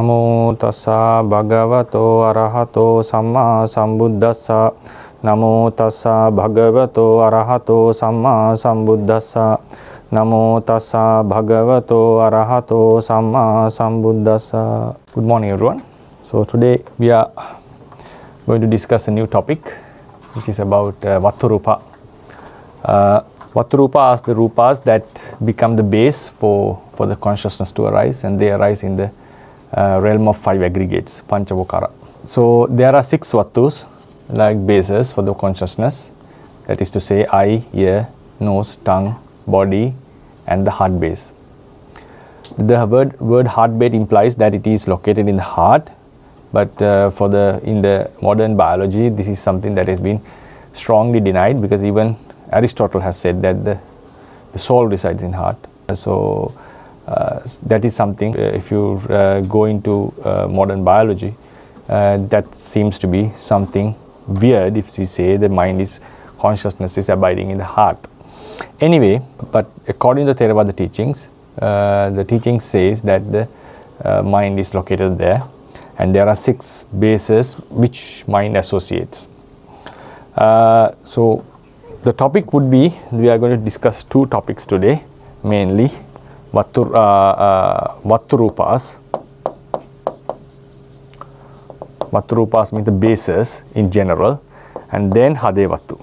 Namo tassa bhagavato arahato samma sambuddhassa. Namo tassa bhagavato arahato samma sambuddhassa. Namo tassa bhagavato arahato samma sambuddhassa. Good morning, everyone. So today we are going to discuss a new topic, which is about Vatthurūpa. Vatthurūpa are the Rūpas that become the base for the consciousness to arise, and they arise in the realm of 5 aggregates, Pancavokara. So there are 6 Vattus, like bases for the consciousness, that is to say eye, ear, nose, tongue, body, and the heart base. The word heart base implies that it is located in the heart, but in the modern biology, this is something that has been strongly denied, because even Aristotle has said that the soul resides in heart. So that is something, if you go into modern biology, that seems to be something weird if we say the consciousness is abiding in the heart. Anyway, but according to Theravada teachings, the teaching says that the mind is located there, and there are 6 bases which mind associates. So the topic would be, we are going to discuss 2 topics today, mainly Vatthurūpas. Vatthurūpas means the bases in general, and then Hadayavatthu.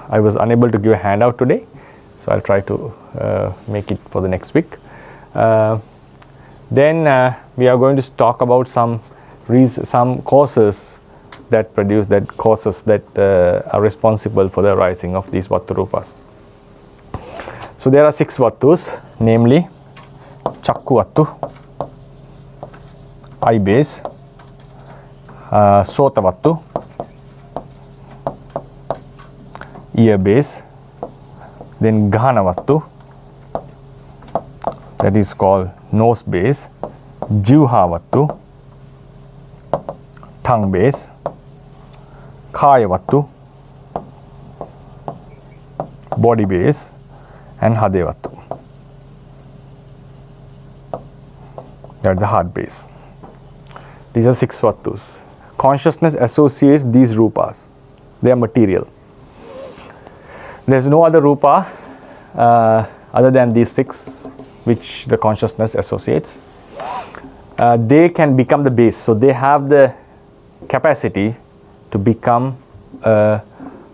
I was unable to give a handout today, so I'll try to make it for the next week. Then we are going to talk about some causes that are responsible for the arising of these Vatthurūpas. So there are 6 Vattus, namely Chakkuvattu, eye base, Sotavattu, ear base, then Ghanavattu, that is called nose base, Jivhavattu, tongue base, Kayavattu, body base, and Hadayavatthu, that is the heart base. These are 6 Vattus. Consciousness associates these Rūpas. They are material. There is no other Rūpa other than these 6 which the consciousness associates. They can become the base. So they have the capacity to become a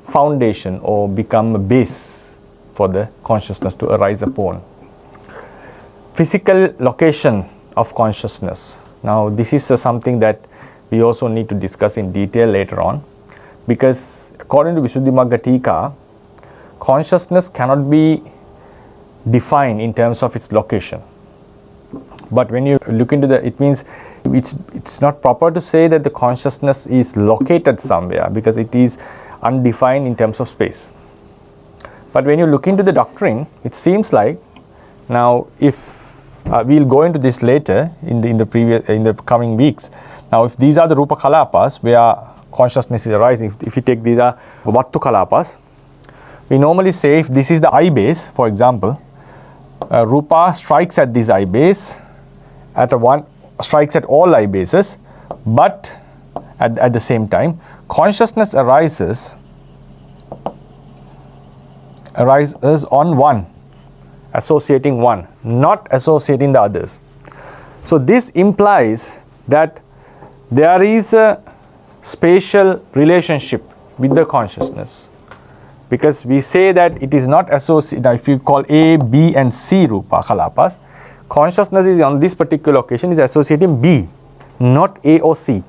foundation or become a base for the consciousness to arise upon. Physical location of consciousness. Now this is something that we also need to discuss in detail later on, because according to Visuddhimagga Tika, consciousness cannot be defined in terms of its location. But when you look into it means it's not proper to say that the consciousness is located somewhere, because it is undefined in terms of space. But when you look into the doctrine, it seems like, now if we'll go into this later in the coming weeks. Now if these are the Rūpa Kalapas where consciousness is arising, if you take these are Vattu Kalapas, we normally say if this is the eye base, for example, Rūpa strikes at this eye base, strikes at all eye bases, but at the same time, consciousness arises on one, associating one, not associating the others. So this implies that there is a spatial relationship with the consciousness, because we say that it is not associated. Now if you call A, B and C Rūpa Kalapas, consciousness is on this particular occasion is associating B, not A or C.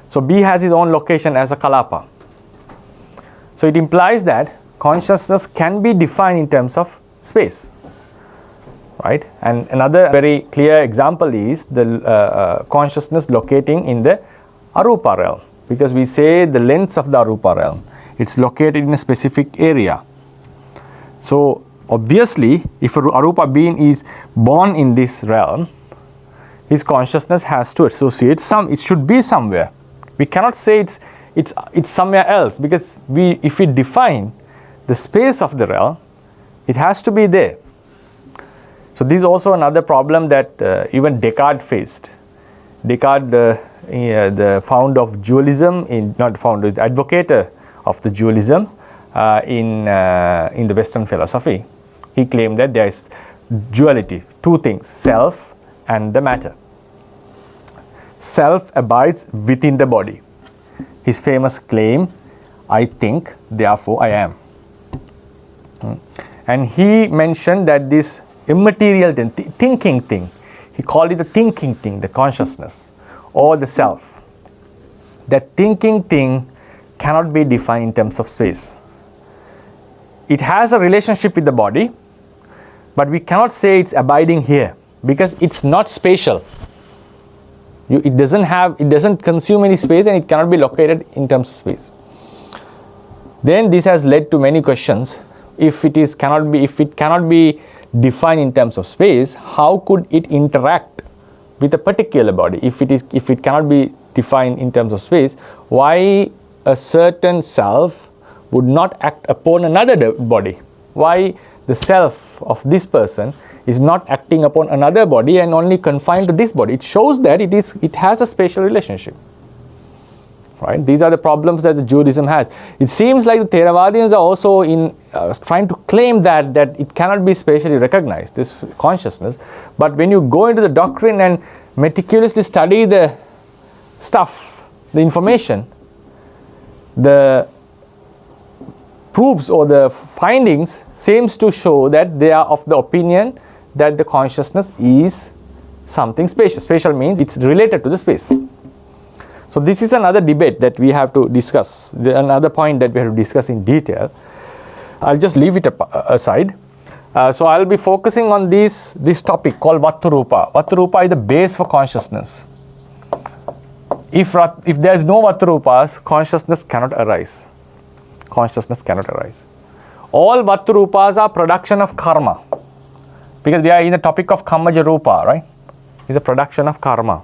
So B has its own location as a Kalapa. So it implies that consciousness can be defined in terms of space, right? And another very clear example is the consciousness locating in the Arupa realm, because we say the lengths of the Arupa realm, it's located in a specific area. So obviously, if a Arupa being is born in this realm, his consciousness has to associate it should be somewhere. We cannot say it's somewhere else, because if we define the space of the realm, It has to be there. So this is also another problem that even Descartes faced. Descartes, the founder of dualism, the advocate of the dualism in the Western philosophy, he claimed that there is duality, two things, self and the matter. Self abides within the body. His famous claim, I think, therefore I am. And he mentioned that this immaterial thinking thing, he called it the thinking thing, the consciousness or the self. That thinking thing cannot be defined in terms of space. It has a relationship with the body, but we cannot say it's abiding here because it's not spatial. It doesn't consume any space, and it cannot be located in terms of space. Then this has led to many questions. If it cannot be defined in terms of space, how could it interact with a particular body? If it cannot be defined in terms of space, why a certain self would not act upon another body? Why the self of this person is not acting upon another body and only confined to this body? It shows that it has a spatial relationship. Right? These are the problems that the dualism has. It seems like the Theravadians are also trying to claim that it cannot be spatially recognized, this consciousness. But when you go into the doctrine and meticulously study the stuff, the information, the proofs or the findings seems to show that they are of the opinion that the consciousness is something spacious. Spatial means it's related to the space. So this is another debate that we have to discuss, another point that we have to discuss in detail. I'll just leave it aside. So I'll be focusing on this topic called Vatthurūpa. Vatthurūpa is the base for consciousness. If there is no Vatthurūpas, consciousness cannot arise. Consciousness cannot arise. All Vatthurūpas are production of karma. Because we are in the topic of Kammaja Rūpa, right? It's a production of karma.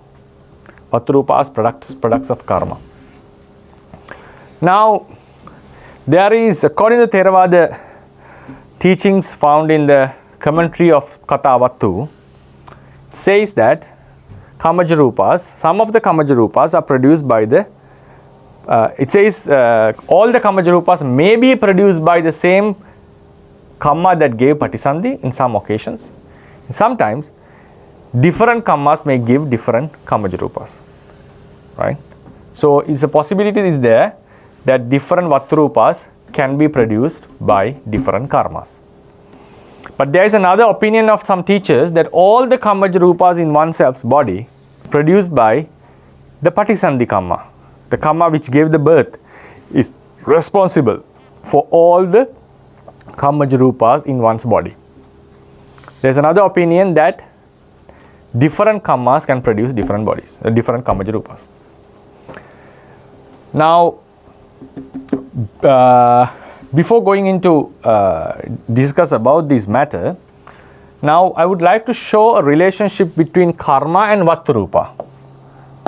Vatthurūpas products of karma. Now, there is, according to Theravada teachings found in the commentary of Hadayavatthu, it says that Kammaja Rūpas, some of the Kammaja Rūpas are produced by it says all the Kammaja Rūpas may be produced by the same Kamma that gave Patisandhi in some occasions. Sometimes, different Kammas may give different Kammaja Rūpas. Right? So, it's a possibility is there that different Vatthurūpas can be produced by different karmas. But there is another opinion of some teachers that all the Kammaja Rūpas in oneself's body produced by the Patisandhi Kamma, the Kamma which gave the birth, is responsible for all the Kammaja Rūpas in one's body. There is another opinion that different Kammas can produce different bodies, different Kammaja Rūpas. Now, before going into discuss about this matter, now I would like to show a relationship between karma and Vatthurūpa.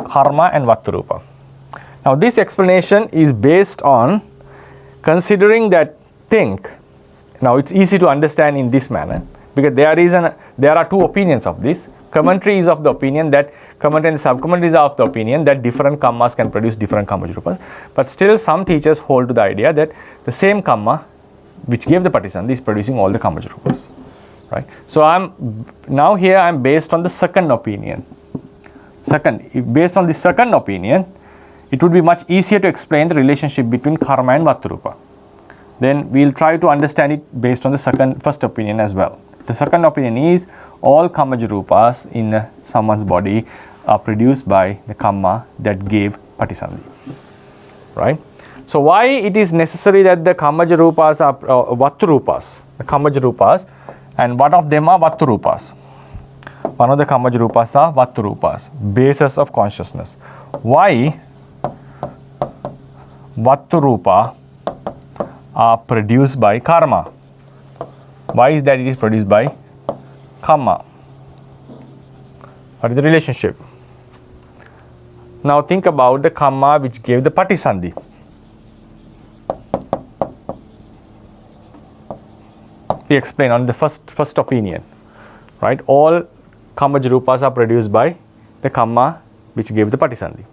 Karma and Vatthurūpa. Now, this explanation is based on considering that now it's easy to understand in this manner because there are two opinions of this. Commentary is of the opinion that commentary and sub-commentaries are of the opinion that different kammas can produce different Kammaja Rūpas. But still some teachers hold to the idea that the same kamma which gave the Patisandhi is producing all the Kammaja Rūpas. Right? So I'm based on the second opinion. Based on the second opinion, it would be much easier to explain the relationship between karma and Vatthurūpa. Then we'll try to understand it based on the first opinion as well. The second opinion is all Kammaja Rūpas in someone's body are produced by the Kamma that gave Patisandhi. Right? So why it is necessary that the Kammaja Rūpas are Vatthurūpas, the Kammaja Rūpas, and one of them are Vatthurūpas. One of the Kammaja Rūpas are Vatthurūpas, basis of consciousness. Why Vatthurūpa are produced by karma? Why is that it is produced by karma? What is the relationship? Now think about the karma which gave the Patisandhi. we explain on the first opinion, right? All Kammaja Rūpas are produced by the Kamma which gave the Patisandhi.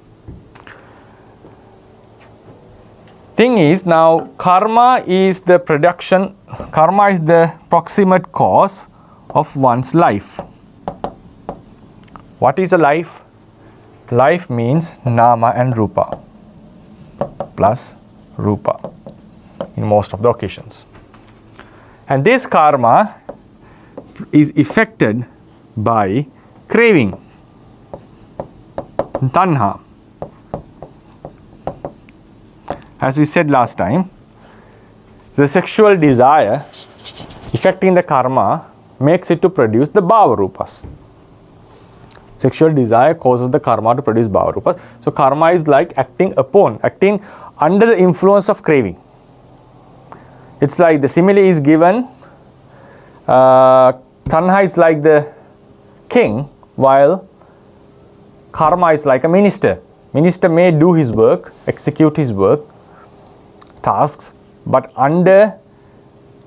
Thing is, now karma is the production, karma is the proximate cause of one's life. What is a life? Life means nama and rūpa plus rūpa in most of the occasions. And this karma is affected by craving, tanha. As we said last time, the sexual desire affecting the karma makes it to produce the bhava rūpas. Sexual desire causes the karma to produce bhava rūpas. So karma is like acting under the influence of craving. It's like the simile is given, tanha is like the king, while karma is like a minister. Minister may do his work, execute his work, tasks, but under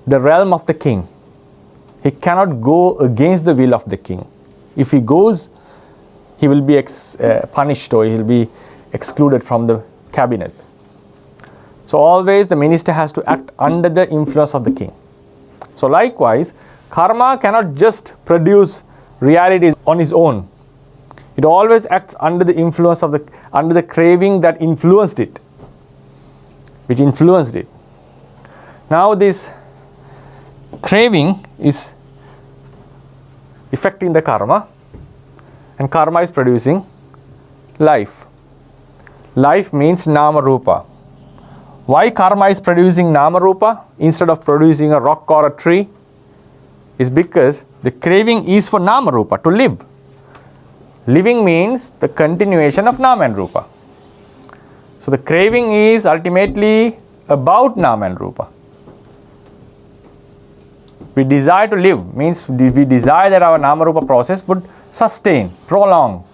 the realm of the king. He cannot go against the will of the king. If he goes, he will be punished, or he will be excluded from the cabinet. So always the minister has to act under the influence of the king. So likewise, karma cannot just produce reality on its own. It always acts under the influence of under the craving that influenced it, which influenced it. Now this craving is affecting the karma, and karma is producing life. Life means nama rūpa. Why karma is producing nama rūpa instead of producing a rock or a tree? Is because the craving is for nama rūpa, to live. Living means the continuation of nama and rūpa. So the craving is ultimately about nama and rūpa. We desire to live, means we desire that our nama rūpa process would sustain, prolong.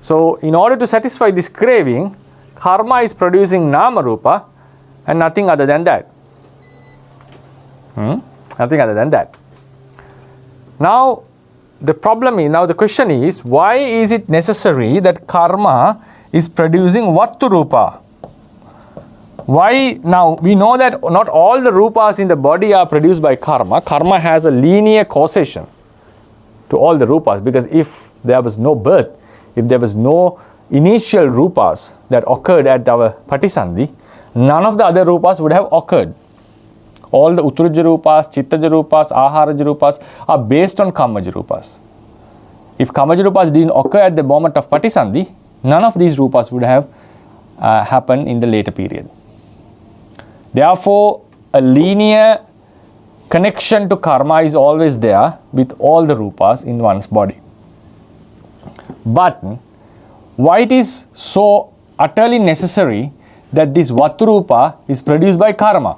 So in order to satisfy this craving, karma is producing nama rūpa and nothing other than that. Nothing other than that. Now the question is, why is it necessary that karma is producing Vatthurūpa? Why? Now we know that not all the rūpas in the body are produced by karma. Karma has a linear causation to all the rūpas, because if there was no birth, if there was no initial rūpas that occurred at our Patisandhi, none of the other rūpas would have occurred. All the Uttaraja rūpas, Chittaja rūpas, Aharaja rūpas are based on Kammaja rūpas. If Kammaja rūpas didn't occur at the moment of Patisandhi, none of these rūpas would have happened in the later period. Therefore, a linear connection to karma is always there with all the rūpas in one's body. But why it is so utterly necessary that this Vatthurūpa is produced by karma?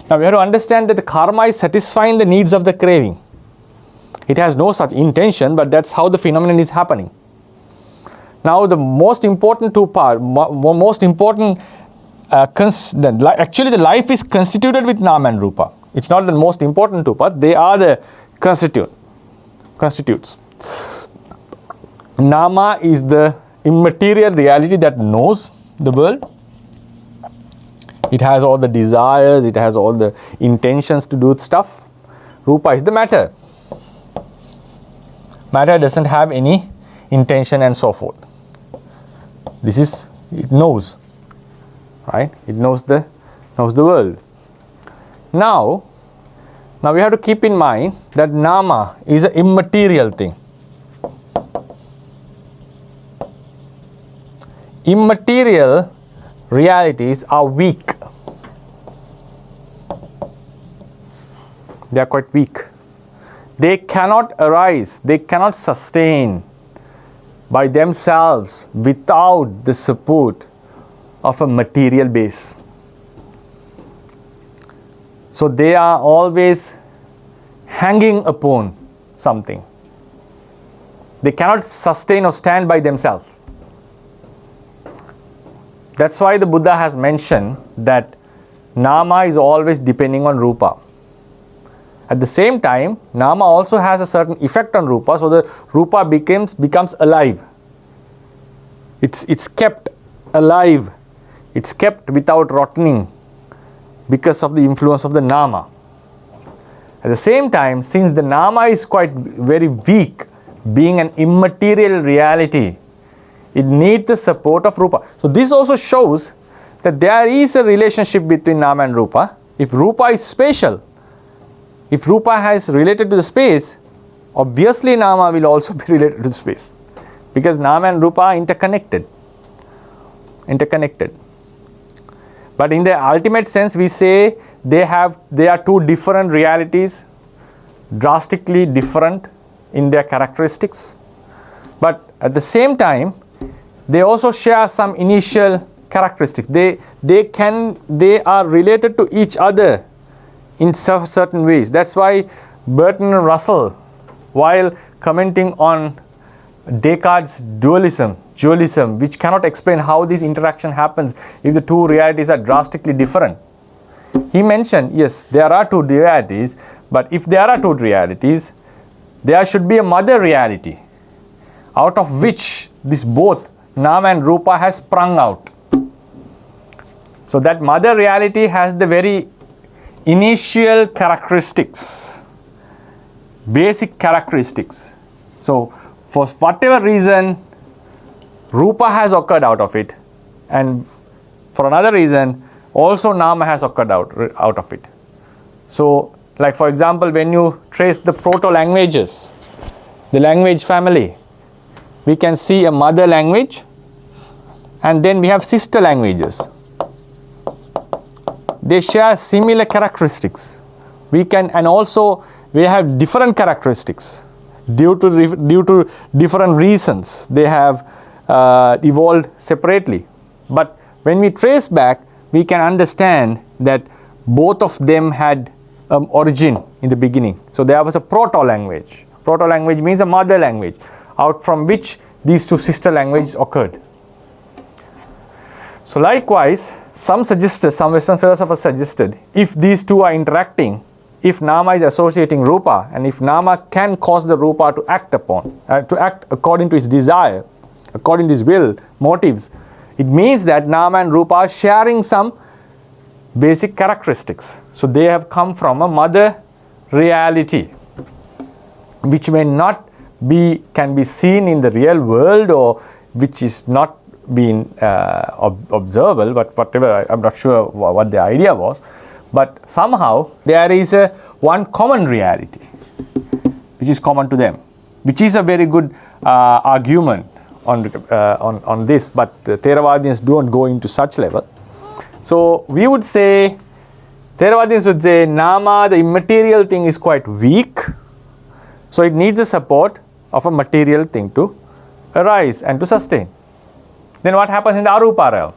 Now we have to understand that the karma is satisfying the needs of the craving. It has no such intention, but that's how the phenomenon is happening. Now the most important actually the life is constituted with nama and rūpa. It's not the most important two parts, they are the constitutes. Nama is the immaterial reality that knows the world. It has all the desires, it has all the intentions to do stuff. Rūpa is the matter. Matter doesn't have any intention and so forth. It knows, right? It knows the world. Now we have to keep in mind that nama is an immaterial thing. Immaterial realities are weak. They are quite weak. They cannot arise, they cannot sustain by themselves without the support of a material base. So they are always hanging upon something. They cannot sustain or stand by themselves. That's why the Buddha has mentioned that Nama is always depending on Rūpa. At the same time, Nama also has a certain effect on Rūpa, so the Rūpa becomes alive. It's kept alive. It's kept without rotting because of the influence of the Nama. At the same time, since the Nama is quite very weak, being an immaterial reality, it needs the support of Rūpa. So this also shows that there is a relationship between Nama and Rūpa. If Rūpa is spatial, if Rūpa has related to the space, obviously Nama will also be related to the space, because Nama and Rūpa are interconnected. But in the ultimate sense, we say they are two different realities, drastically different in their characteristics. But at the same time, they also share some initial characteristics. They are related to each other in certain ways. That's why Burton and Russell, while commenting on Descartes' dualism, which cannot explain how this interaction happens if the two realities are drastically different, he mentioned, yes, there are two realities, but if there are two realities, there should be a mother reality out of which this both Nama and Rūpa has sprung out. So that mother reality has the very initial characteristics, basic characteristics. So for whatever reason, Rūpa has occurred out of it, and for another reason, also Nama has occurred out of it. So, like for example, when you trace the proto-languages, the language family, we can see a mother language, and then we have sister languages. They share similar characteristics. We have different characteristics due to different reasons. They have evolved separately. But when we trace back, we can understand that both of them had origin in the beginning. So there was a proto-language. Proto-language means a mother language, out from which these two sister languages occurred. So likewise, some Western philosophers suggested, if these two are interacting, if Nama is associating Rūpa, and if Nama can cause the Rūpa to act according to his desire, according to his will, motives, it means that Nama and Rūpa are sharing some basic characteristics. So they have come from a mother reality, which can be seen in the real world, or which is not being observable, but whatever, I'm not sure what the idea was. But somehow there is one common reality which is common to them, which is a very good argument on this, but Theravadians don't go into such level. So we would say, Theravadians would say, Nama, the immaterial thing, is quite weak, so it needs the support of a material thing to arise and to sustain. Then what happens in the Arupa realm?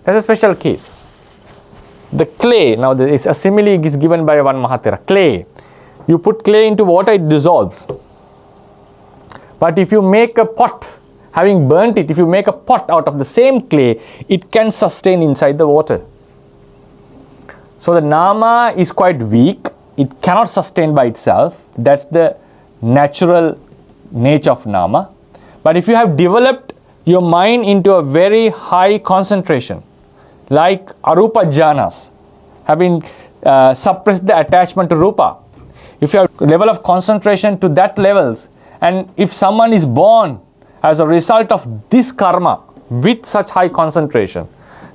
That's a special case. The clay, now there is a simile is given by one Mahathera. Clay, you put clay into water, it dissolves. But if you make a pot, having burnt it, if you make a pot out of the same clay, it can sustain inside the water. So the Nama is quite weak, it cannot sustain by itself. That's the natural nature of Nama. But if you have developed your mind into a very high concentration, like Arupa jhanas, having suppressed the attachment to Rūpa, if you have level of concentration to that levels, and if someone is born as a result of this karma with such high concentration,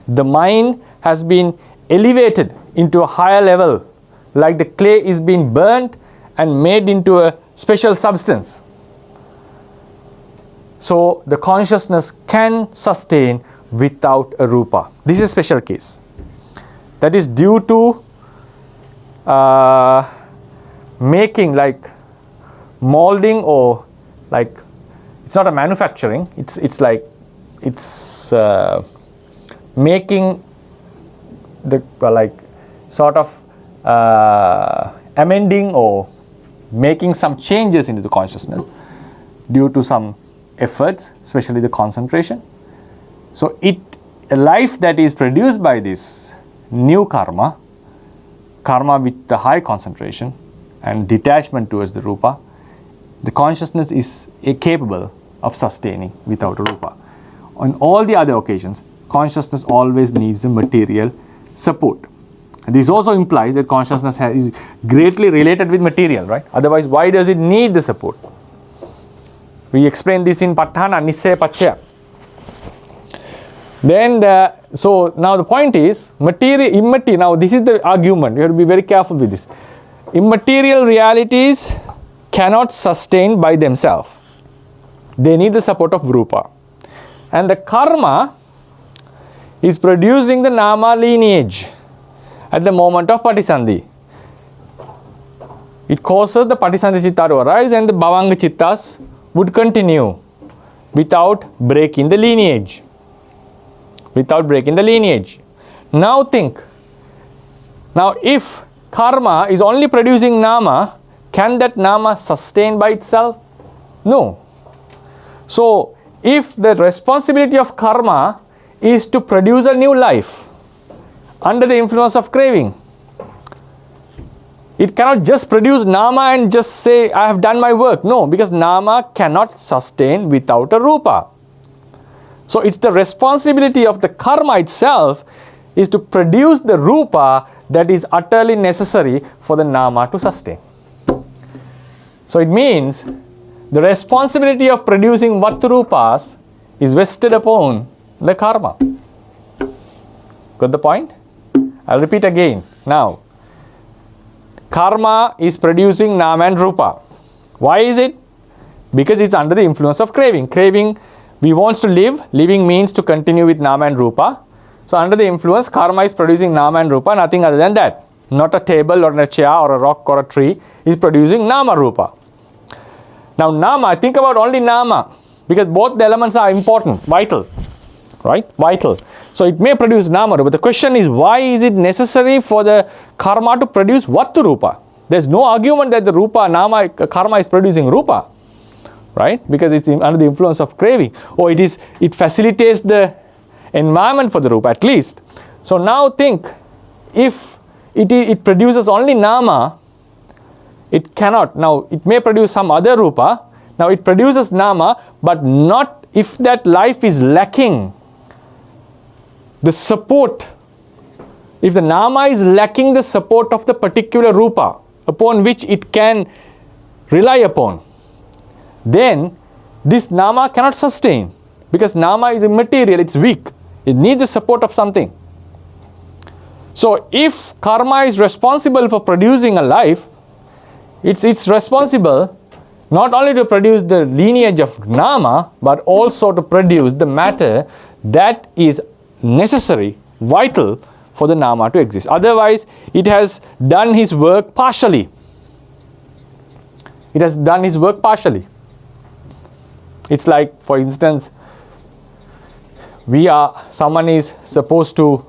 the mind has been elevated into a higher level, like the clay is being burnt and made into a special substance. So the consciousness can sustain without a Rūpa. This is a special case. That is due to making, like molding, or like, it's not a manufacturing, it's making the like sort of amending or making some changes into the consciousness due to some efforts, especially the concentration. So a life that is produced by this new karma, karma with the high concentration and detachment towards the Rūpa, the consciousness is capable of sustaining without a Rūpa. On all the other occasions, consciousness always needs a material support. And this also implies that consciousness is greatly related with material, right? Otherwise, why does it need the support? We explain this in Patthana, Nissaya Pachaya. Then, so now the point is, immaterial, now this is the argument, you have to be very careful with this. Immaterial realities cannot sustain by themselves. They need the support of Rūpa. And the karma is producing the nama lineage at the moment of Patisandhi. It causes the Patisandhi Chitta to arise and the Bhavanga Chittas would continue without breaking the lineage. Without breaking the lineage. Now think, now if karma is only producing nama, can that nama sustain by itself? No. So, if the responsibility of karma is to produce a new life under the influence of craving, it cannot just produce nama and just say, I have done my work. No, because nama cannot sustain without a Rūpa. So it's the responsibility of the karma itself is to produce the Rūpa that is utterly necessary for the nama to sustain. So it means the responsibility of producing Vatthurūpas is vested upon the karma. Got the point? I'll repeat again. Now, karma is producing nama and Rūpa. Why is it? Because it's under the influence of craving. Craving, we want to live. Living means to continue with nama and Rūpa. So under the influence, karma is producing nama and Rūpa, nothing other than that. Not a table or a chair or a rock or a tree. Is producing nama Rūpa. Now nama, think about only nama, because both the elements are important, vital, right? Vital. So it may produce nama Rūpa. The question is, why is it necessary for the karma to produce Vatthurūpa? There's no argument that the Rūpa, nama, karma is producing Rūpa, right? Because it's under the influence of craving. Or it facilitates the environment for the Rūpa at least. So now think, if it produces only nama, it cannot. Now, it may produce some other Rūpa. Now, it produces nama, but not if that life is lacking the support. If the nama is lacking the support of the particular Rūpa upon which it can rely upon, then this nama cannot sustain, because nama is immaterial, it's weak. It needs the support of something. So, if karma is responsible for producing a life, it's responsible not only to produce the lineage of nama, but also to produce the matter that is necessary, vital for the nama to exist. Otherwise, it has done his work partially. It has done his work partially. It's like, for instance, someone is supposed to,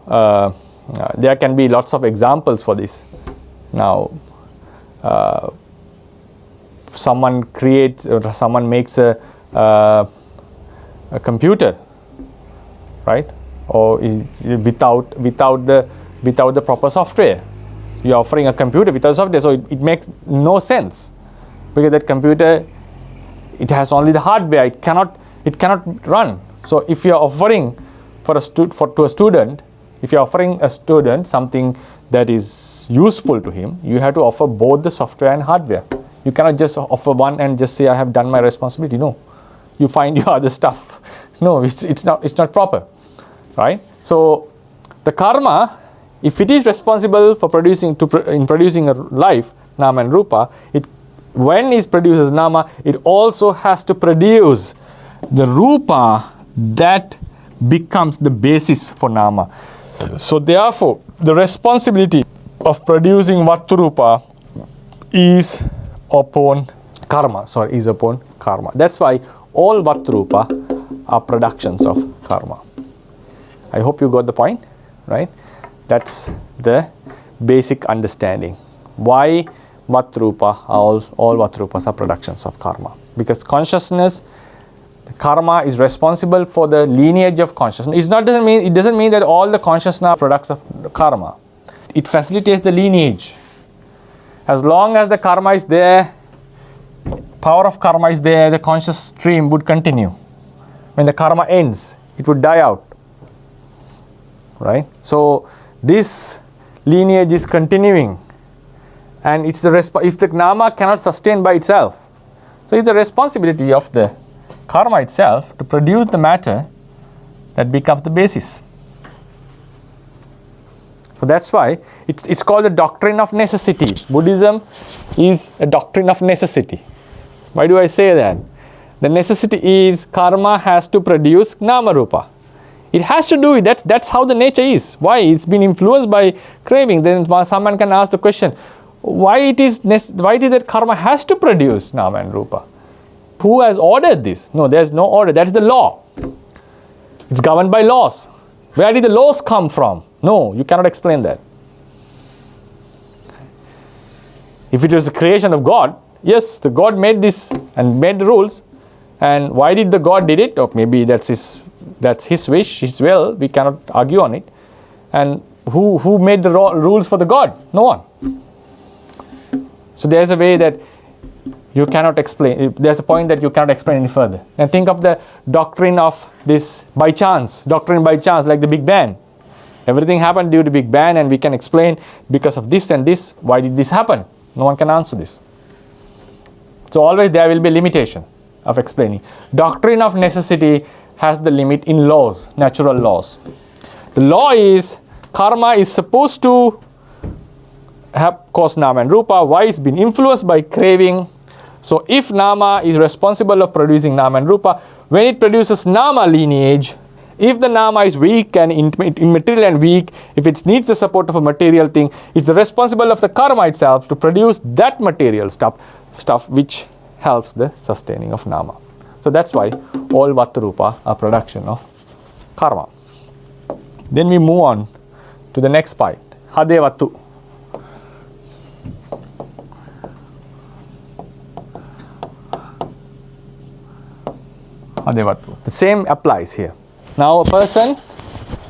there can be lots of examples for this. Now, someone creates or someone makes a computer, right? Or without the proper software. You're offering a computer without software, so it makes no sense, because that computer, it has only the hardware. It cannot run. So if you're offering to a student, if you're offering a student something that is useful to him, you have to offer both the software and hardware. You cannot just offer one and just say, I have done my responsibility. No, you find your other stuff. No, it's not proper, right? So the karma, if it is responsible for producing a life, nama and Rūpa, when it produces nama, it also has to produce the Rūpa that becomes the basis for nama. So therefore, the responsibility of producing Vatthurūpa is upon karma. That's why all Vatthurūpa are productions of karma. I hope you got the point, right? That's the basic understanding. Why Vatthurūpa, all Vatthurūpas are productions of karma. Because consciousness Karma is responsible for the lineage of consciousness. It doesn't mean that all the consciousness are products of karma. It facilitates the lineage. As long as the karma is there, power of karma is there, the conscious stream would continue. When the karma ends, it would die out. Right? So this lineage is continuing, and it's if the nama cannot sustain by itself, so it's the responsibility of the karma itself to produce the matter that becomes the basis. So that's why it's called the doctrine of necessity. Buddhism is a doctrine of necessity. Why do I say that? The necessity is karma has to produce nama rupa. It has to do it. That's how the nature is. Why? It's been influenced by craving. Then someone can ask the question, why it is that karma has to produce nama and rupa? Who has ordered this? No, there's no order. That's the law. It's governed by laws. Where did the laws come from? No, you cannot explain that. If it was the creation of God, yes, the God made this and made the rules. And why did the God did it? Or maybe that's his wish, his will. We cannot argue on it. And who made the rules for the God? No one. So there's a way that you cannot explain. There's a point that you cannot explain any further. And think of the doctrine of this by chance, doctrine by chance, like the Big Bang. Everything happened due to Big Bang, and we can explain because of this and this, why did this happen? No one can answer this. So always there will be a limitation of explaining. Doctrine of necessity has the limit in laws, natural laws. The law is karma is supposed to have caused nama and rupa. Why? It's been influenced by craving. So if nama is responsible of producing nama and rupa, when it produces nama lineage, if the nama is weak and immaterial and weak, if it needs the support of a material thing, it's responsible of the karma itself to produce that material stuff which helps the sustaining of nama. So that's why all Vatthurūpa are production of karma. Then we move on to the next part, Hadayavatthu. Hadayavatthu. The same applies here. Now a person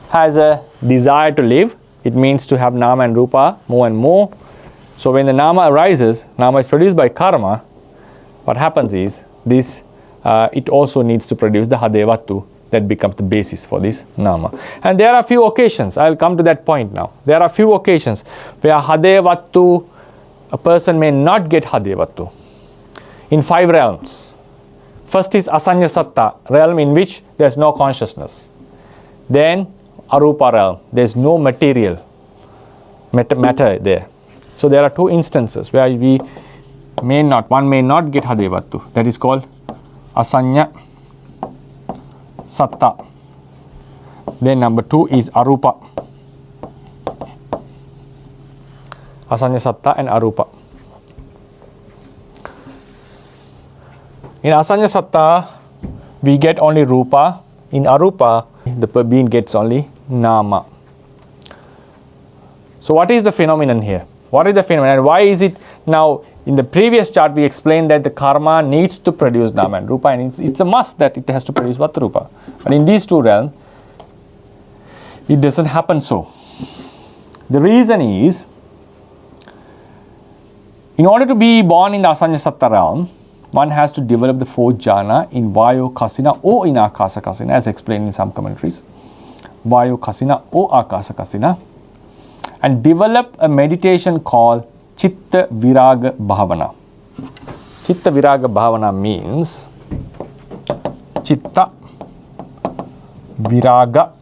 has a desire to live. It means to have nama and rupa more and more. So when the nama arises, nama is produced by karma. What happens is this it also needs to produce the Hadayavatthu that becomes the basis for this nama. And there are few occasions, I'll come to that point now. There are few occasions where Hadayavatthu, a person may not get Hadayavatthu in 5 realms. First is Asanya Satta, realm in which there's no consciousness. Then Arupa realm, there's no material, matter there. So there are 2 instances where one may not get Hadayavatthu. That is called Asanya Satta. Then number 2 is Arupa. Asanya Satta and Arupa. In Asanya Satta, we get only Rūpa. In Arupa, the being gets only Nama. So what is the phenomenon here? What is the phenomenon? And why is it now, in the previous chart, we explained that the karma needs to produce Nama and Rūpa, and it's a must that it has to produce Vatthurūpa. But in these 2 realms, it doesn't happen so. The reason is, in order to be born in the Asanya Satta realm, one has to develop the 4 jhana in Vayo Kasina or in Akasa Kasina, as explained in some commentaries. Vayo Kasina or Akasa Kasina, and develop a meditation called Chitta Viraga Bhavana. Chitta Viraga Bhavana means Chitta Viraga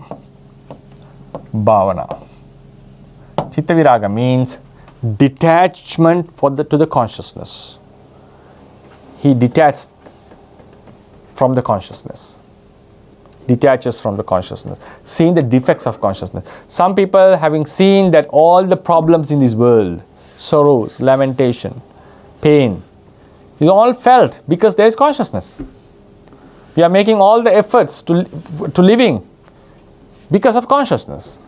Bhavana. Chitta Viraga means detachment to the consciousness. He detached from the consciousness. Detaches from the consciousness. Seeing the defects of consciousness. Some people, having seen that all the problems in this world, sorrows, lamentation, pain, is all felt because there is consciousness. We are making all the efforts to living because of consciousness.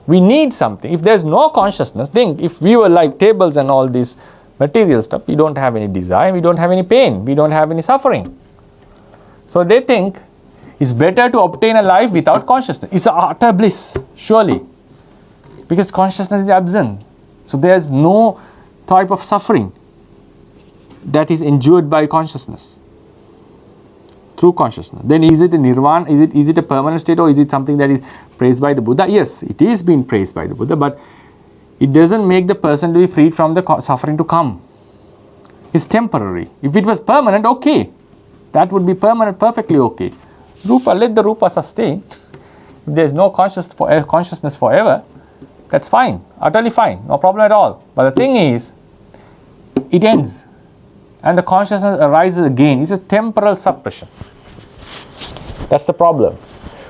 We need something. If there's no consciousness, think if we were like tables and all this material stuff, we don't have any desire, we don't have any pain, we don't have any suffering. So they think it's better to obtain a life without consciousness. It's an utter bliss, surely. Because consciousness is absent. So there's no type of suffering that is endured by consciousness. Through consciousness. Then is it a nirvana? Is it a permanent state, or is it something that is praised by the Buddha? Yes, it is being praised by the Buddha, but it doesn't make the person to be freed from the suffering to come. It's temporary. If it was permanent, okay. That would be permanent, perfectly okay. Rūpa, let the Rūpa sustain. If there's no consciousness forever, that's fine, utterly fine, no problem at all. But the thing is, it ends. And the consciousness arises again. It's a temporal suppression. That's the problem.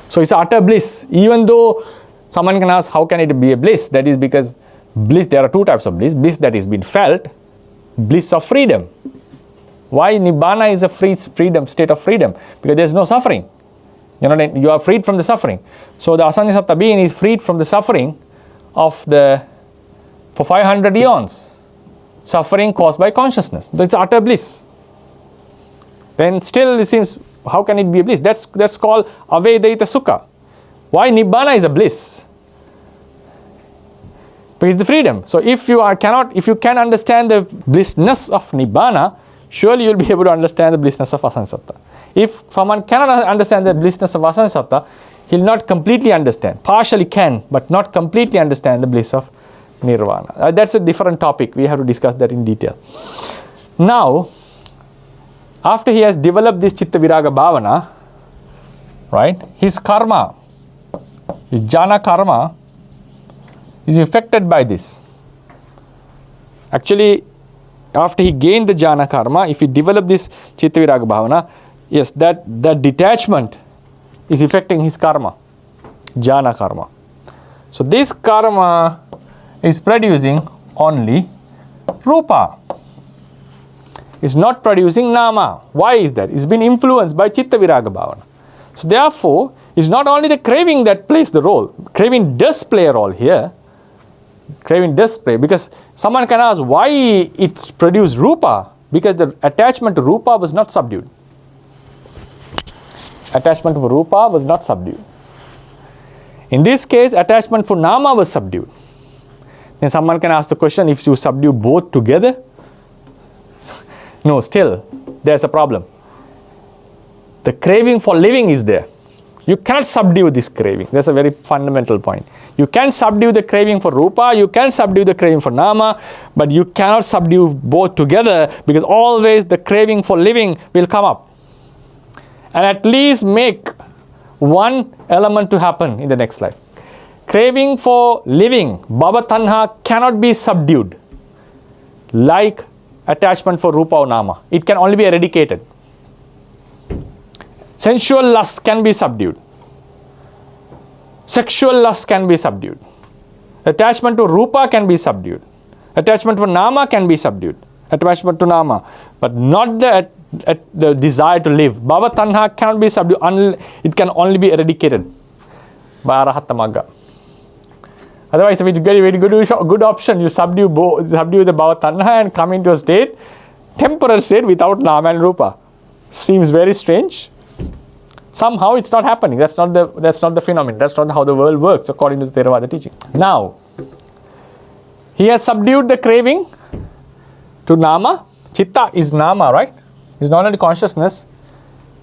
So it's utter bliss. Even though someone can ask, how can it be a bliss? That is because bliss, there are two types of bliss. Bliss that is being felt, bliss of freedom. Why Nibbana is a freedom, state of freedom? Because there's no suffering. You are freed from the suffering. So the Asanyasatta being is freed from the suffering for 500 eons. Suffering caused by consciousness. It's utter bliss. Then still it seems, how can it be a bliss? That's called Avedaita Sukha. Why Nibbana is a bliss? Because it's the freedom. So if you can understand the blissness of Nibbana, surely you'll be able to understand the blissness of Asanyasatta. If someone cannot understand the blissness of Asanyasatta, he'll not completely understand. Partially can, but not completely understand the bliss of Nirvana. That's a different topic. We have to discuss that in detail. Now, after he has developed this Chitta Viraga Bhavana, right, his karma, his jhana karma, is affected by this. Actually, after he gained the jhana karma, if he developed this Chitta Viraga Bhavana, yes, that detachment is affecting his karma, jhana karma. So this karma is producing only Rūpa. It's not producing Nama. Why is that? It's been influenced by Chitta Viraga Bhavana. So therefore, it's not only the craving that plays the role. Craving does play a role here. Craving does play, because someone can ask why it produced Rūpa. Because the attachment to Rūpa was not subdued. Attachment to Rūpa was not subdued. In this case, attachment for Nama was subdued. Then someone can ask the question, if you subdue both together? No, still, there's a problem. The craving for living is there. You cannot subdue this craving. That's a very fundamental point. You can subdue the craving for Rūpa, you can subdue the craving for Nama, but you cannot subdue both together, because always the craving for living will come up. And at least make one element to happen in the next life. Craving for living, bhava tanha, cannot be subdued like attachment for Rūpa or Nama. It can only be eradicated. Sensual lust can be subdued. Sexual lust can be subdued. Attachment to Rūpa can be subdued. Attachment to Nama can be subdued. Attachment to Nama. But not the desire to live. Bhava tanha cannot be subdued. It can only be eradicated by Arahatta Magga. Otherwise, if it's very, very good option, you subdue the bhava tanha and come into a state, temporary state without Nama and Rūpa. Seems very strange. Somehow it's not happening. That's not the phenomenon. That's not how the world works according to the Theravada teaching. Now, he has subdued the craving to Nama. Chitta is Nama, right? It's not only consciousness.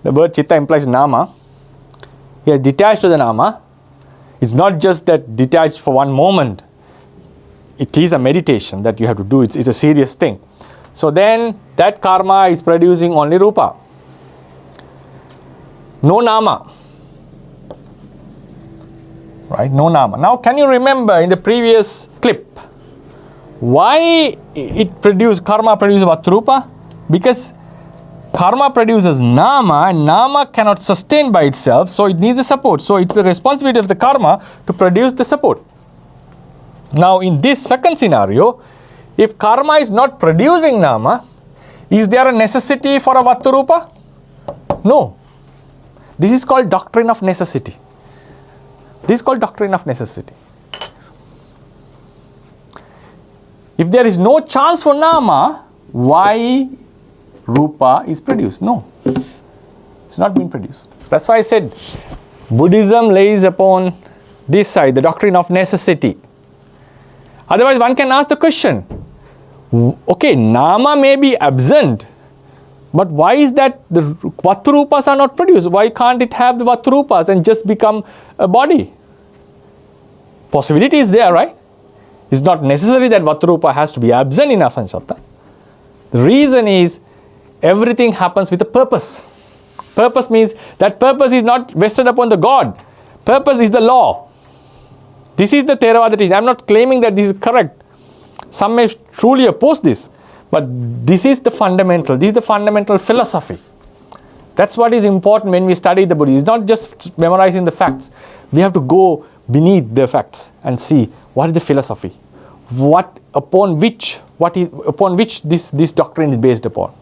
The word Chitta implies Nama. He has detached to the Nama. It's not just that detached for one moment. It is a meditation that you have to do. It's a serious thing. So then that karma is producing only Rūpa. No Nama. Right? No Nama. Now can you remember in the previous clip why karma produces Vatthurūpa? Because karma produces Nama, and Nama cannot sustain by itself, so it needs the support. So it's the responsibility of the karma to produce the support. Now in this second scenario, if karma is not producing Nama, is there a necessity for a Vatthurūpa? No. This is called Doctrine of Necessity. This is called Doctrine of Necessity. If there is no chance for Nama, why Rūpa is produced? No. There's It's not been produced. That's why I said Buddhism lays upon this side, the doctrine of necessity. Otherwise, one can ask the question, okay, nama may be absent, but why is that the Vatthurūpas are not produced? Why can't it have the Vatthurūpas and just become a body? Possibility is there, right? It's not necessary that Vatthurūpa has to be absent in asanshatta. The reason is everything happens with a purpose. Purpose means that purpose is not vested upon the God. Purpose is the law. This is the Theravada tradition. I'm not claiming that this is correct. Some may truly oppose this. But this is the fundamental. This is the fundamental philosophy. That's what is important when we study the Buddha. It's not just memorizing the facts. We have to go beneath the facts and see what is the philosophy. Upon which this doctrine is based upon.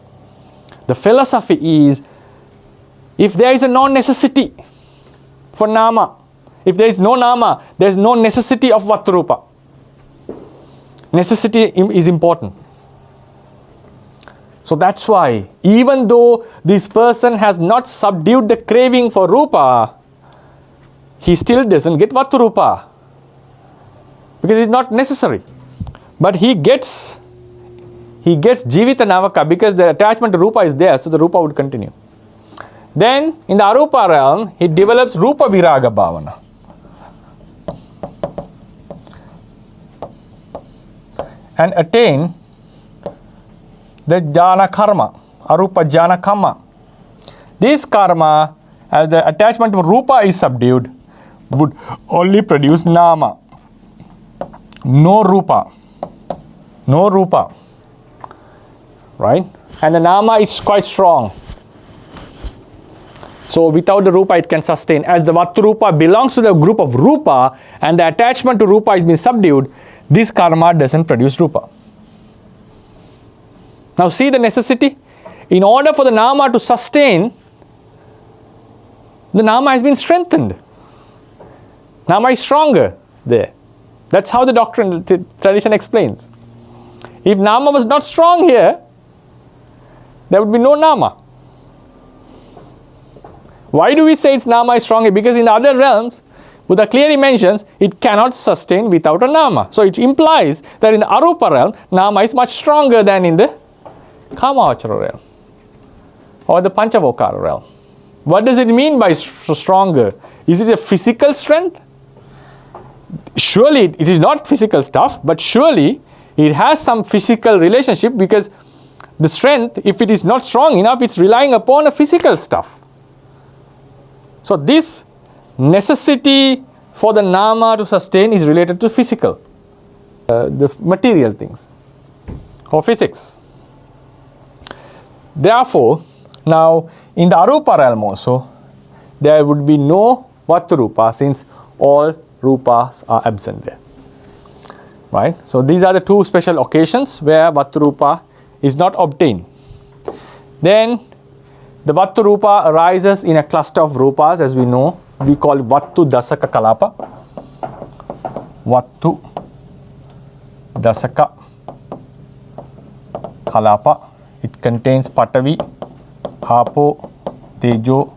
The philosophy is, if there is a non-necessity for nama, if there is no nama, there is no necessity of Vatthurūpa. Necessity is important. So that's why, even though this person has not subdued the craving for Rūpa, he still doesn't get Vatthurūpa. Because it's not necessary. But he gets Jivita Navaka because the attachment to Rūpa is there, so the Rūpa would continue. Then, in the Arupa realm, he develops Rūpa Viraga Bhavana. And attain the jhana karma, arupa jhana karma. This karma, as the attachment to Rūpa is subdued, would only produce nama. No Rūpa. No Rūpa. Right? And the nama is quite strong. So without the Rūpa it can sustain. As the Vatthurūpa belongs to the group of Rūpa and the attachment to Rūpa has been subdued, this karma doesn't produce Rūpa. Now see the necessity. In order for the nama to sustain, the nama has been strengthened. Nama is stronger there. That's how the doctrine, the tradition explains. If nama was not strong here, there would be no nama. Why do we say its nama is strong here? Because in the other realms, Buddha clearly mentions it cannot sustain without a nama. So it implies that in the Arupa realm, nama is much stronger than in the Kamavachara realm or the Panchavokara realm. What does it mean by stronger? Is it a physical strength? Surely it is not physical stuff, but surely it has some physical relationship, because the strength, if it is not strong enough, it's relying upon a physical stuff. So this necessity for the nama to sustain is related to physical, the material things or physics. Therefore, now in the Arupa realm also, there would be no Vatthurūpa, since all Rūpas are absent there. Right? So these are the two special occasions where Vatthurūpa is not obtained. Then the Vatthurūpa arises in a cluster of Rūpas, as we know. We call Vattu Dasaka Kalapa. Vattu Dasaka Kalapa. It contains Patavi, Apo, Tejo,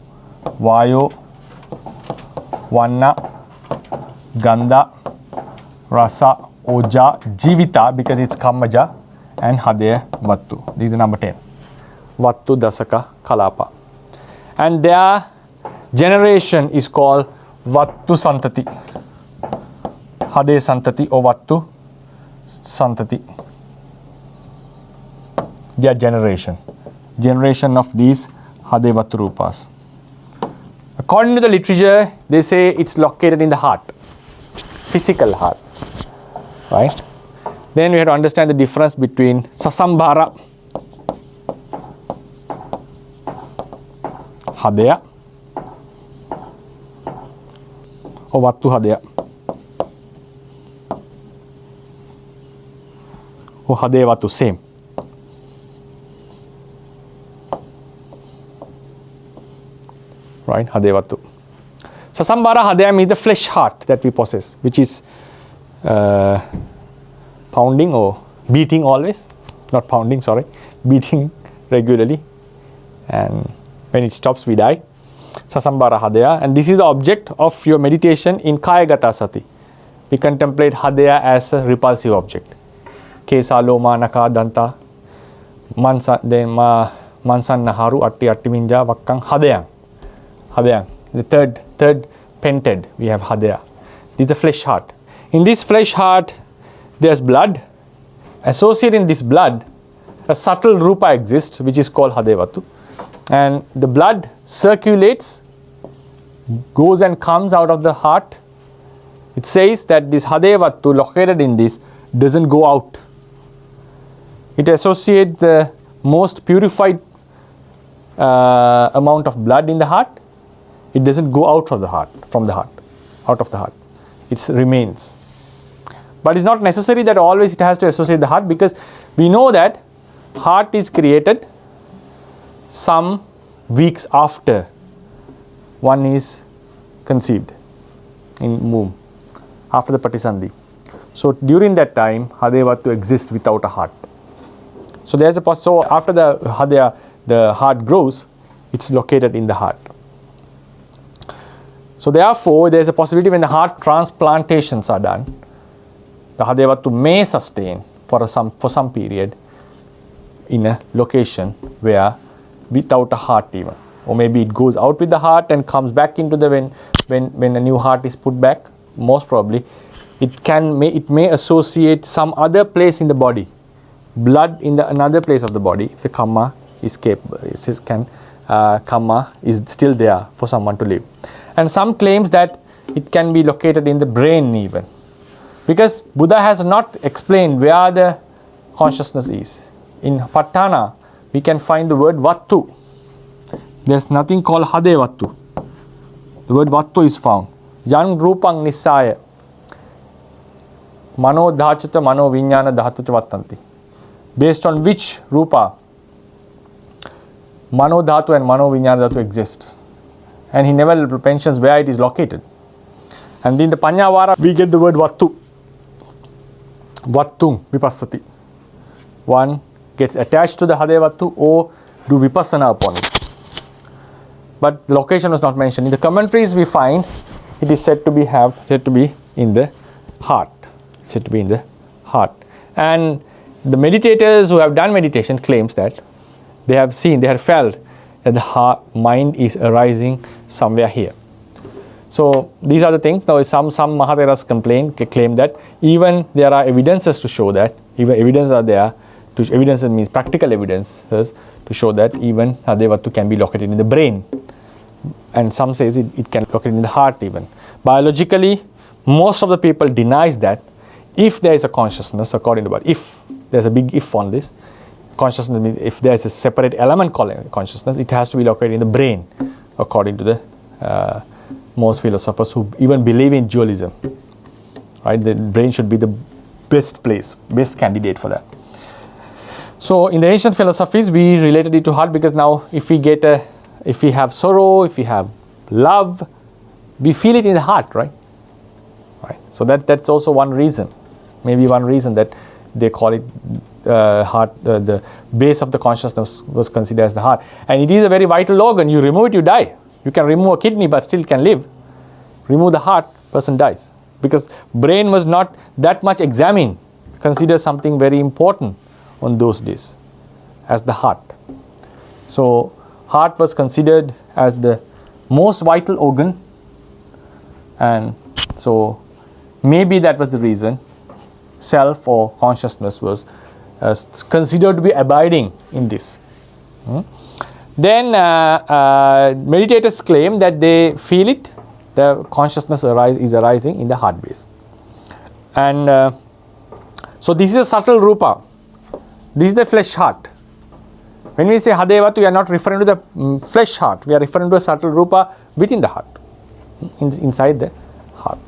Vayo, Vanna, Gandha, Rasa, Oja, Jivita, because it's Kammaja, and Hadayavatthu. This is the number 10. Vattu Dasaka Kalapa. And their generation is called Vattu Santati. Hade Santati or Vattu Santati. Their generation of these Hadayavatthu. According to the literature, they say it's located in the heart, physical heart, right? Then we have to understand the difference between Sasambhara, Hadaya, or Vattu Hadaya, or Hadayavatthu, same. Right, Hadayavatthu. Sasambhara Hadaya means the flesh heart that we possess, which is pounding or beating always, beating regularly, and when it stops we die. Sasambara Hadaya, and this is the object of your meditation in Kayagata Sati. We contemplate Hadaya as a repulsive object. Kesa, Loma, Naka, Danta, Mansan, then Mansan, Naharu, Atti, Attiminja, Vakkang, Hadayang. Hadayang. The third pented, we have Hadaya. This is the flesh heart. In this flesh heart, there's blood. Associated in this blood, a subtle Rūpa exists, which is called Hadayavatthu. And the blood circulates, goes and comes out of the heart. It says that this Hadayavatthu located in this doesn't go out. It associates the most purified amount of blood in the heart. It doesn't go out of the heart, out of the heart. It remains. But it's not necessary that always it has to associate the heart, because we know that heart is created some weeks after one is conceived in womb, after the Patisandhi. So during that time, Hadayavatthu exists without a heart. So there's a so after the Hadaya, the heart grows, it's located in the heart. So therefore, there's a possibility when the heart transplantations are done, the Hadayavatthu may sustain for some period in a location where without a heart even, or maybe it goes out with the heart and comes back into the when a new heart is put back. Most probably, it may associate some other place in the body, blood in another place of the body. If the karma is capable, karma is still there for someone to live. And some claims that it can be located in the brain even, because Buddha has not explained where the consciousness is. In Patthana, we can find the word Vattu. There's nothing called Hadayavatthu. The word Vattu is found. Yan Rūpang Nisaya Mano Dhachuta Mano Viññāna Dhatucha Vattanti. Based on which Rūpa Mano Dhatu and Mano Viññāna Dhatu exist. And he never mentions where it is located. And in the Paññāvāra, we get the word Vattu. Vattung Vipassati. One gets attached to the Hadayavatthu or do Vipassana upon it. But the location was not mentioned. In the commentaries we find it is said to be in the heart. Said to be in the heart. And the meditators who have done meditation claims that they have felt that the heart, mind is arising somewhere here. So these are the things. Now some Mahatheras claim that even there are evidences to show that, even evidence are there, evidence means practical evidences to show that even Hadayavatthu can be located in the brain. And some says it can be located in the heart even. Biologically, most of the people denies that if there is a consciousness, according to Buddha, if there's a big if on this, consciousness means if there's a separate element called consciousness, it has to be located in the brain, according to the most philosophers who even believe in dualism. Right? The brain should be the best candidate for that. So in the ancient philosophies, we related it to heart because now if we have sorrow, if we have love, we feel it in the heart, right? Right. So that's also one reason, maybe one reason that they call it heart. The base of the consciousness was considered as the heart, and it is a very vital organ. You remove it, you die. You can remove a kidney, but still can live. Remove the heart, person dies, because brain was not that much examined, considered something very important on those days as the heart. So heart was considered as the most vital organ, and so maybe that was the reason self or consciousness was considered to be abiding in this. Then meditators claim that they feel it, the consciousness is arising in the heart base. And so this is a subtle Rūpa. This is the flesh heart. When we say Hadayavatthu, we are not referring to the flesh heart. We are referring to a subtle Rūpa within the heart, inside the heart.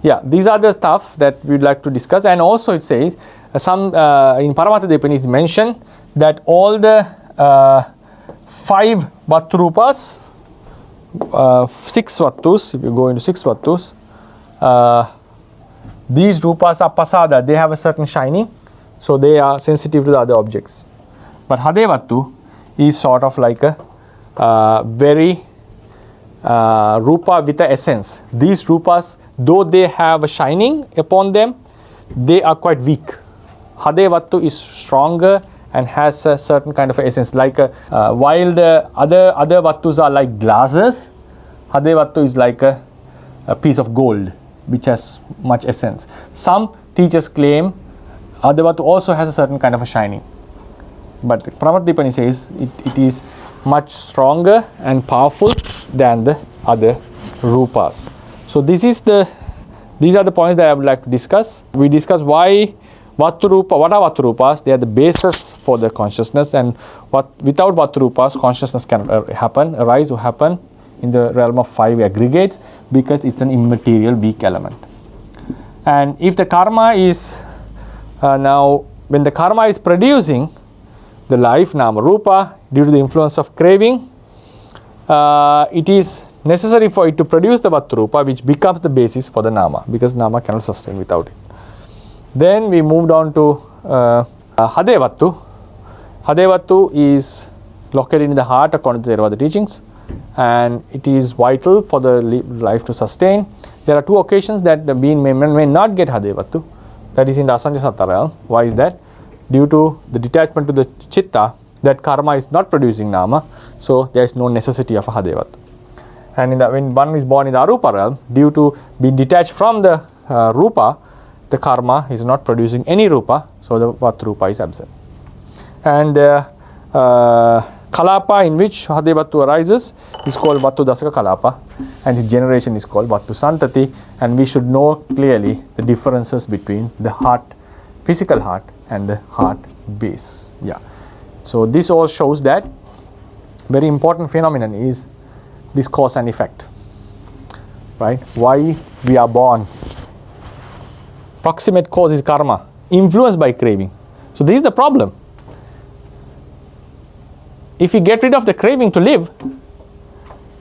Yeah, these are the stuff that we would like to discuss. And also it says, in Paramattha Dipani it mentioned that all the 5 Vatthurūpas, 6 Vattus, if you go into 6 Vattus, these Rūpas are pasada, they have a certain shining, so they are sensitive to the other objects. But Hadayavatthu is sort of like a very Rūpa with the essence. These Rūpas, though they have a shining upon them, they are quite weak. Hadayavatthu is stronger and has a certain kind of essence. Like while the other Vattus are like glasses, Hadayavatthu is like a piece of gold which has much essence. Some teachers claim Hadayavatthu also has a certain kind of a shining. But Pramatipani says it is much stronger and powerful than the other Rūpas. So these are the points that I would like to discuss. We discuss why Vatthurūpa, what are Vatthurūpas? They are the basis for the consciousness, and without Vatthurūpas, consciousness cannot arise or happen in the realm of 5 aggregates, because it's an immaterial weak element. And if the karma is when the karma is producing the life, nama Rūpa, due to the influence of craving, it is necessary for it to produce the Vatthurūpa, which becomes the basis for the nama, because nama cannot sustain without it. Then we moved on to Hadayavatthu. Hadayavatthu is located in the heart according to the Theravada teachings, and it is vital for the life to sustain. There are 2 occasions that the being may not get Hadayavatthu. That is in the Asanya Sattva realm. Why is that? Due to the detachment to the chitta, that karma is not producing nama, so there is no necessity of a Hadayavatthu. And when one is born in the Arupa realm, due to being detached from the Rūpa, the karma is not producing any Rūpa, so the Vatthurūpa is absent. And Kalapa in which Hadayavatthu arises is called Vattudasaka Kalapa, and his generation is called Vattu Santati, and we should know clearly the differences between the heart, physical heart, and the heart base. Yeah. So this all shows that very important phenomenon is this cause and effect. Right? Why we are born. Proximate cause is karma, influenced by craving. So this is the problem. If we get rid of the craving to live,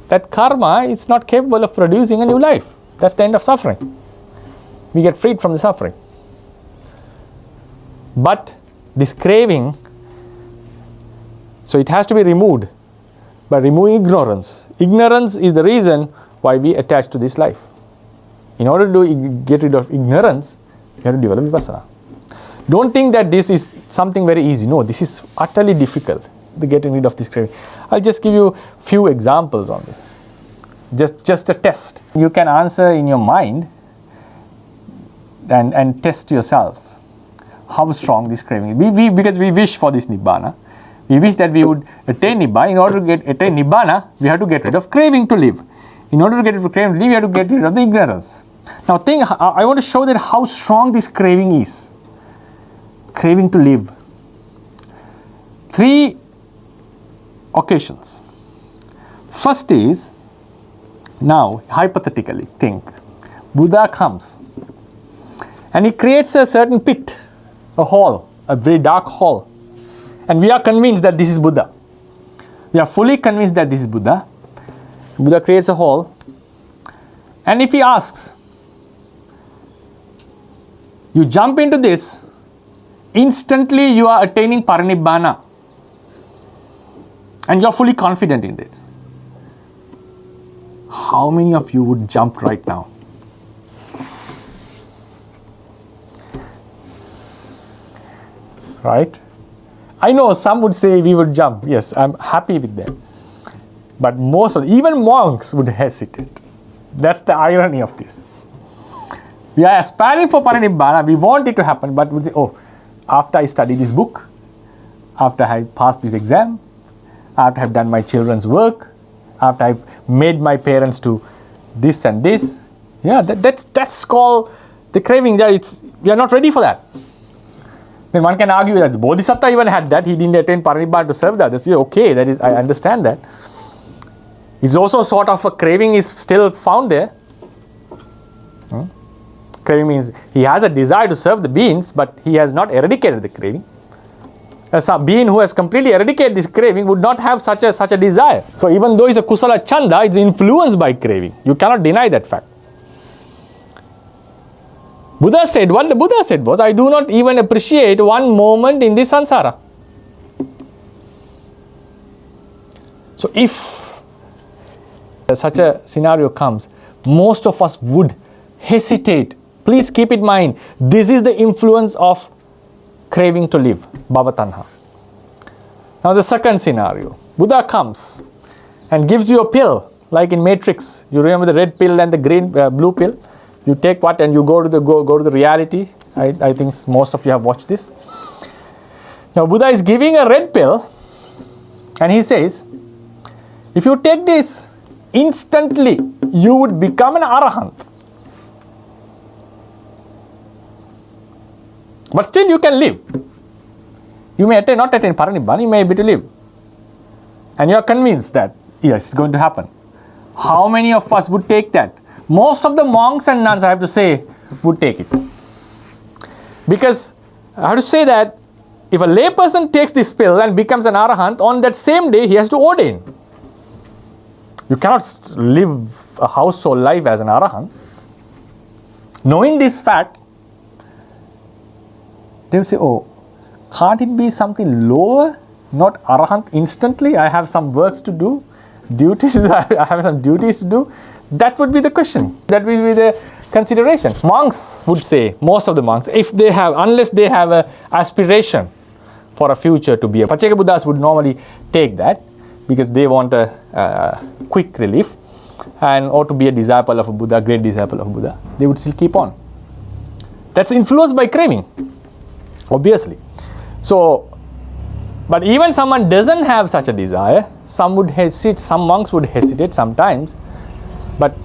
that karma is not capable of producing a new life. That's the end of suffering. We get freed from the suffering. But this craving, so it has to be removed by removing ignorance. Ignorance is the reason why we attach to this life. In order to get rid of ignorance, you have to develop vipassana. Don't think that this is something very easy. No, this is utterly difficult, the getting rid of this craving. I'll just give you few examples on this. Just a test. You can answer in your mind and test yourselves how strong this craving is. Because we wish for this Nibbana. We wish that we would attain Nibbana. In order to attain Nibbana, we have to get rid of craving to live. In order to get rid of craving to live, we have to get rid of the ignorance. Now I want to show that how strong this craving is. Craving to live. 3 occasions. First is, now hypothetically think, Buddha comes and he creates a certain pit, a hall, a very dark hall, and we are convinced that this is Buddha. We are fully convinced that this is Buddha. Buddha creates a hall, and if he asks, you jump into this, instantly you are attaining parinibbana, and you are fully confident in this. How many of you would jump right now? Right? I know some would say we would jump. Yes, I'm happy with them. But even monks would hesitate. That's the irony of this. We are aspiring for parinibbana, we want it to happen, but we say, oh, after I study this book, after I pass this exam, after I've done my children's work, after I've made my parents do this and this, yeah, that's called the craving. We are not ready for that. Then one can argue that Bodhisattva even had that. He didn't attain parinibbana to serve the others. Okay, that is, I understand that. It's also sort of a craving is still found there. Craving means he has a desire to serve the beings, but he has not eradicated the craving. A being who has completely eradicated this craving would not have such a desire. So even though it's a kusala chanda, it's influenced by craving. You cannot deny that fact. Buddha said, what the Buddha said was, I do not even appreciate one moment in this samsara. So if such a scenario comes, most of us would hesitate. Please keep in mind, this is the influence of craving to live, bhavatanha. Now the second scenario, Buddha comes and gives you a pill, like in Matrix. You remember the red pill and the green, blue pill? You take what and you go to the reality. I think most of you have watched this. Now Buddha is giving a red pill and he says, if you take this, instantly you would become an arahant. But still you can live. You may not attain paranibbana, you may be able to live. And you are convinced that, yes, it's going to happen. How many of us would take that? Most of the monks and nuns, I have to say, would take it. Because I have to say that if a layperson takes this pill and becomes an arahant, on that same day he has to ordain. You cannot live a household life as an arahant. Knowing this fact, they will say, oh, can't it be something lower, not arahant instantly? I have some works to do, duties, I have some duties to do. That would be the question. That will be the consideration. Monks would say, most of the monks, unless they have an aspiration for a future to be a Pacceka Buddhas would normally take that because they want a quick relief, and or to be a disciple of a Buddha, great disciple of Buddha, they would still keep on. That's influenced by craving, obviously. So, but even someone doesn't have such a desire, some monks would hesitate sometimes, but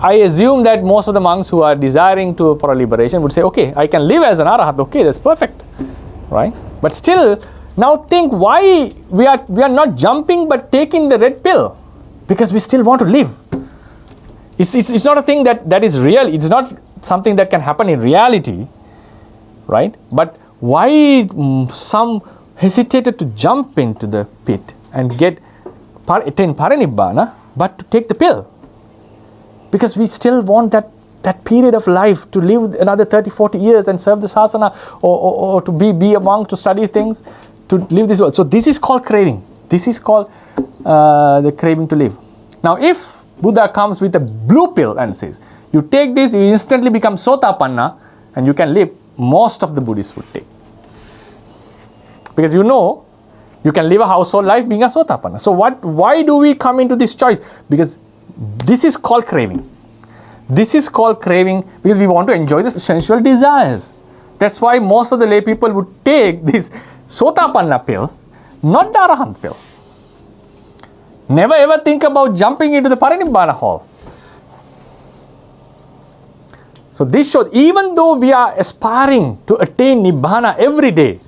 I assume that most of the monks who are desiring for a liberation would say, okay, I can live as an arahant, okay, that's perfect, right? But still, now think why we are not jumping but taking the red pill, because we still want to live. It's not a thing that is real, it's not something that can happen in reality, right? But why some hesitated to jump into the pit and attain paranibbana, but to take the pill? Because we still want that period of life to live another 30-40 years and serve the sasana, or to be a monk, to study things, to live this world. So this is called craving. This is called the craving to live. Now if Buddha comes with a blue pill and says, you take this, you instantly become sotapanna and you can live, most of the Buddhists would take. Because you can live a household life being a sotapanna. So why do we come into this choice? Because this is called craving. This is called craving because we want to enjoy the sensual desires. That's why most of the lay people would take this sotapanna pill, not the arahant pill. Never ever think about jumping into the parinibbana hall. So this shows, even though we are aspiring to attain nibbana every day,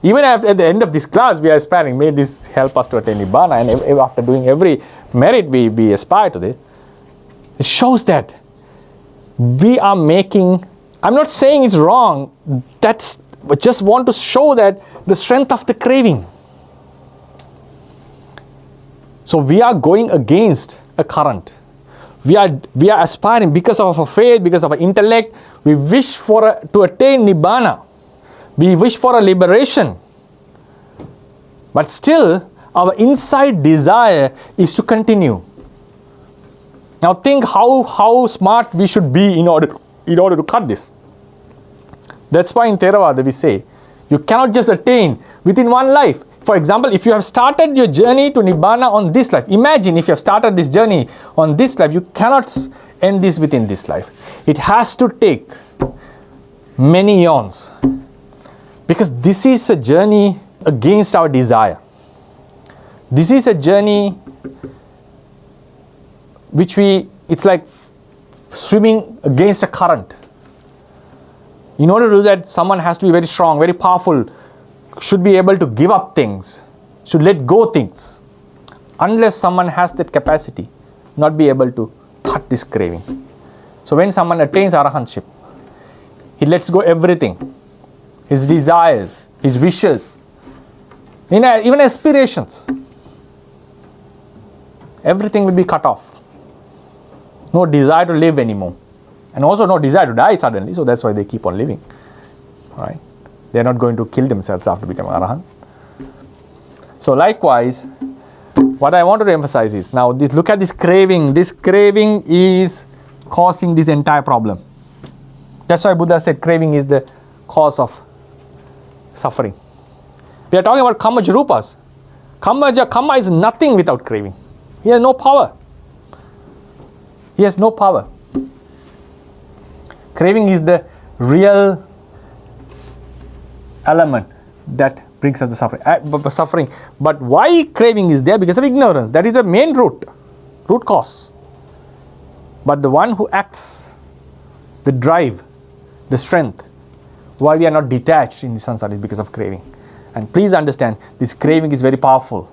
even at the end of this class we are aspiring, may this help us to attain nibbana, and after doing every merit we aspire to this. It shows that we are making, I'm not saying it's wrong, but just want to show that the strength of the craving. So we are going against a current. We are aspiring because of our faith, because of our intellect. We wish to attain nibbana. We wish for a liberation. But still, our inside desire is to continue. Now think how smart we should be in order to cut this. That's why in Theravada we say, you cannot just attain within one life. For example, if you have started your journey to Nibbana on this life, imagine if you have started this journey on this life, you cannot end this within this life. It has to take many eons. Because this is a journey against our desire. This is a journey which it's like swimming against a current. In order to do that, someone has to be very strong, very powerful, should be able to give up things, should let go things. Unless someone has that capacity, not be able to cut this craving. So when someone attains arahantship, he lets go everything. His desires, his wishes, even aspirations. Everything will be cut off. No desire to live anymore. And also no desire to die suddenly, so that's why they keep on living. Right? They are not going to kill themselves after becoming arahant. So likewise, what I wanted to emphasize is, now look at this craving. This craving is causing this entire problem. That's why Buddha said craving is the cause of suffering. We are talking about karma rupas. Karma is nothing without craving. He has no power. He has no power. Craving is the real element that brings us the suffering. But why craving is there? Because of ignorance. That is the main root cause. But the one who acts, the drive, the strength, why we are not detached in the samsara is because of craving. And please understand, this craving is very powerful.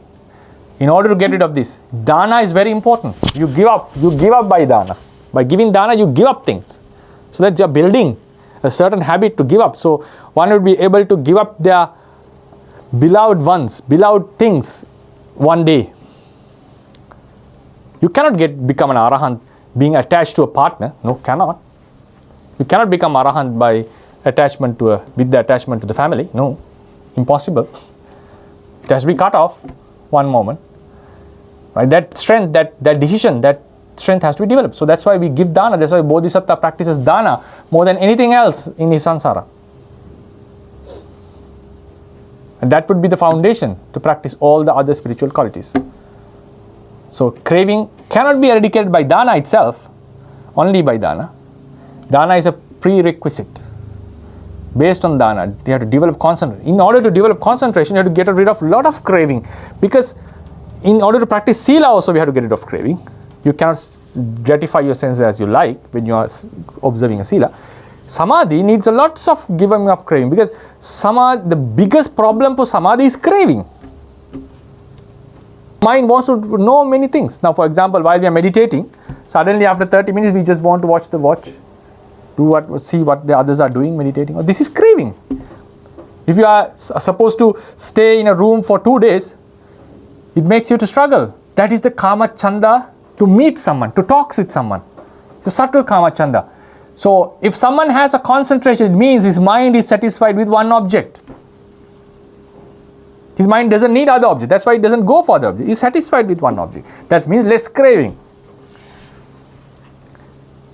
In order to get rid of this, dana is very important. You give up by dana. By giving dana, you give up things. So that you are building a certain habit to give up. So one would be able to give up their beloved ones, beloved things one day. You cannot become an arahant being attached to a partner. No, cannot. You cannot become arahant by with the attachment to the family. No, impossible. It has to be cut off one moment. Right? That strength, that decision, that strength has to be developed. So that's why we give dana. That's why Bodhisattva practices dana more than anything else in his samsara. And that would be the foundation to practice all the other spiritual qualities. So craving cannot be eradicated by dana itself, only by dana. Dana is a prerequisite. Based on dana, you have to develop concentration. In order to develop concentration, you have to get rid of a lot of craving. Because in order to practice sila also, we have to get rid of craving. You cannot gratify your senses as you like when you are observing a sila. Samadhi needs a lot of giving up craving, because the biggest problem for samadhi is craving. Mind wants to know many things. Now, for example, while we are meditating, suddenly after 30 minutes we just want to watch the watch, see what the others are doing, meditating. Oh, this is craving. If you are supposed to stay in a room for 2 days, it makes you to struggle. That is the kama chanda, to meet someone, to talk with someone. It's a subtle kama chanda. So if someone has a concentration, it means his mind is satisfied with one object. His mind doesn't need other objects. That's why he doesn't go for the object. He's satisfied with one object. That means less craving.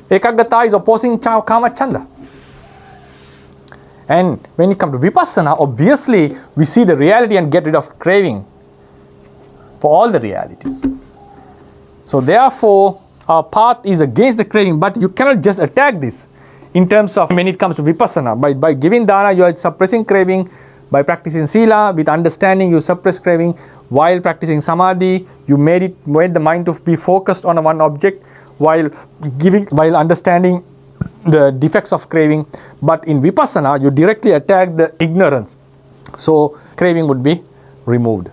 Ekaggata is opposing kama chanda. And when you come to vipassana, obviously we see the reality and get rid of craving for all the realities. So therefore, our path is against the craving, but you cannot just attack this in terms of when it comes to vipassana. By giving dana, you are suppressing craving. By practicing sila, with understanding, you suppress craving. While practicing samadhi, you made the mind to be focused on one object, while understanding the defects of craving. But in vipassana, you directly attack the ignorance. So craving would be removed.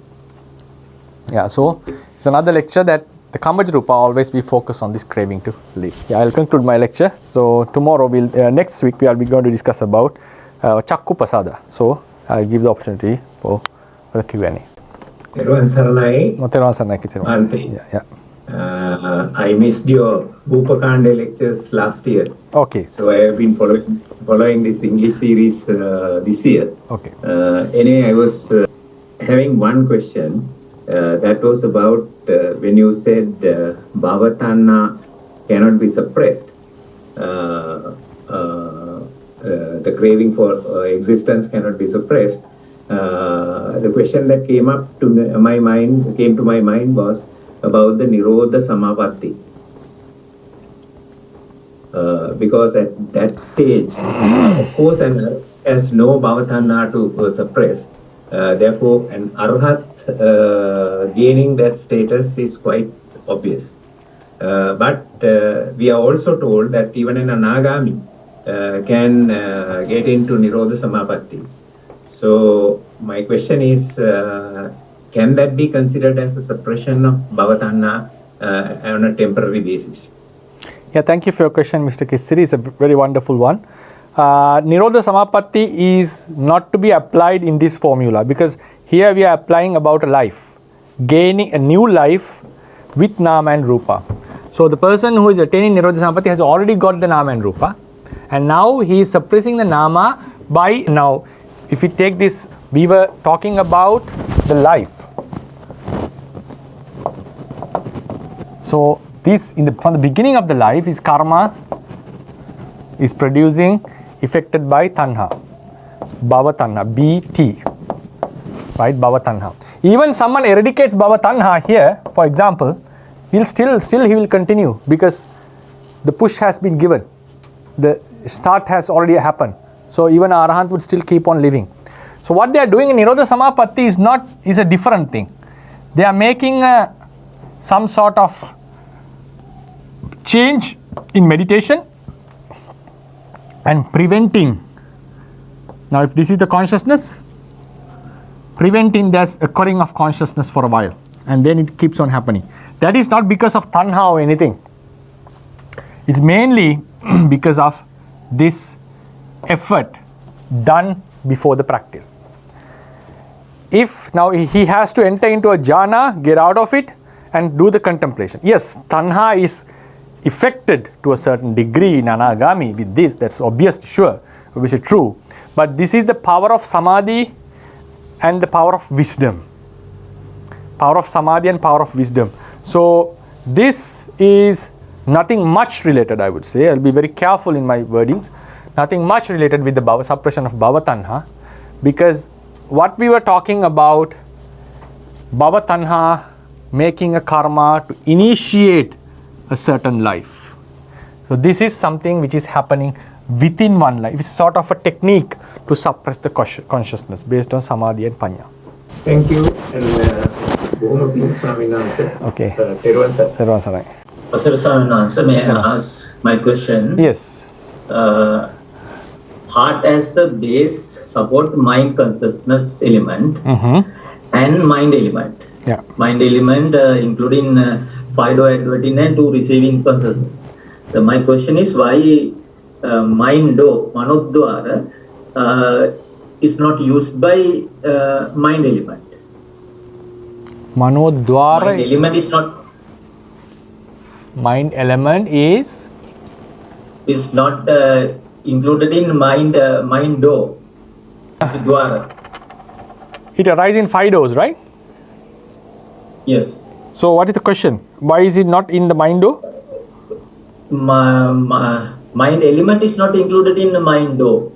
Yeah, so it's another lecture that the Kamaja-rūpa always be focused on this craving to live. Yeah, I'll conclude my lecture. So tomorrow, next week, we are going to discuss about Chakku Pasada. So I'll give the opportunity for the Q&A. Teruvan Saranai. Teruvan Saranai. Yeah. I missed your Rūpa lectures last year. Okay. So I have been following this English series this year. Okay. Anyway, I was having one question. That was about when you said bhavatanha cannot be suppressed. The craving for existence cannot be suppressed. The question that came to my mind was about the Nirodha Samapatti. Because at that stage, of course, as no bhavatanha to suppress, therefore an arhat gaining that status is quite obvious. But we are also told that even an anagami can get into Nirodha Samapatti. So my question is, can that be considered as a suppression of bhavatanha on a temporary basis? Yeah, thank you for your question, Mr. Kissiri. It's a very wonderful one. Nirodha Samapatti is not to be applied in this formula, because here we are applying about a life, gaining a new life with Nama and Rūpa. So the person who is attaining Nirodha Samapatti has already got the Nama and Rūpa, and now he is suppressing the Nama by, now if we take this, we were talking about the life. So this from the beginning of the life is karma is producing affected by tanha, bhava tanha, BT, right? Bhava tanha. Even someone eradicates bhava tanha here, for example, he'll still he will continue because the push has been given, the start has already happened. So even arahant would still keep on living. So what they are doing in Nirodha Samapatti is a different thing. They are making some sort of change in meditation and preventing. Now if this is the consciousness, preventing the occurring of consciousness for a while, and then it keeps on happening. That is not because of tanha or anything. It's mainly because of this effort done before the practice. If now he has to enter into a jhana, get out of it and do the contemplation. Yes, tanha is affected to a certain degree in anagami with this, that's obvious, sure, obviously true. But this is the power of samadhi and the power of wisdom. Power of samadhi and power of wisdom. So this is nothing much related, I would say. I'll be very careful in my wordings. Nothing much related with the suppression of bhava tanha, because what we were talking about, bhava tanha making a karma to initiate a certain life. So this is something which is happening within one life. It's sort of a technique to suppress the consciousness based on samadhi and panya. Thank you. And Bhuma Pin Swami answer. Okay. Theravada sir. Theravada Sarai. Pastor Swami answer, may I ask my question? Yes. Heart as a base support mind consciousness element and mind element. Yeah. Mind element including Fido advertisement to receiving consciousness. So my question is why mind-do, manodwara, is not used by mind element. Manodwara. Mind element is not. Mind element is not included in mind-do. Dwara. It arises in 5 doors, right? Yes. So what is the question? Why is it not in the mind-do? Mind element is not included in the mind-do.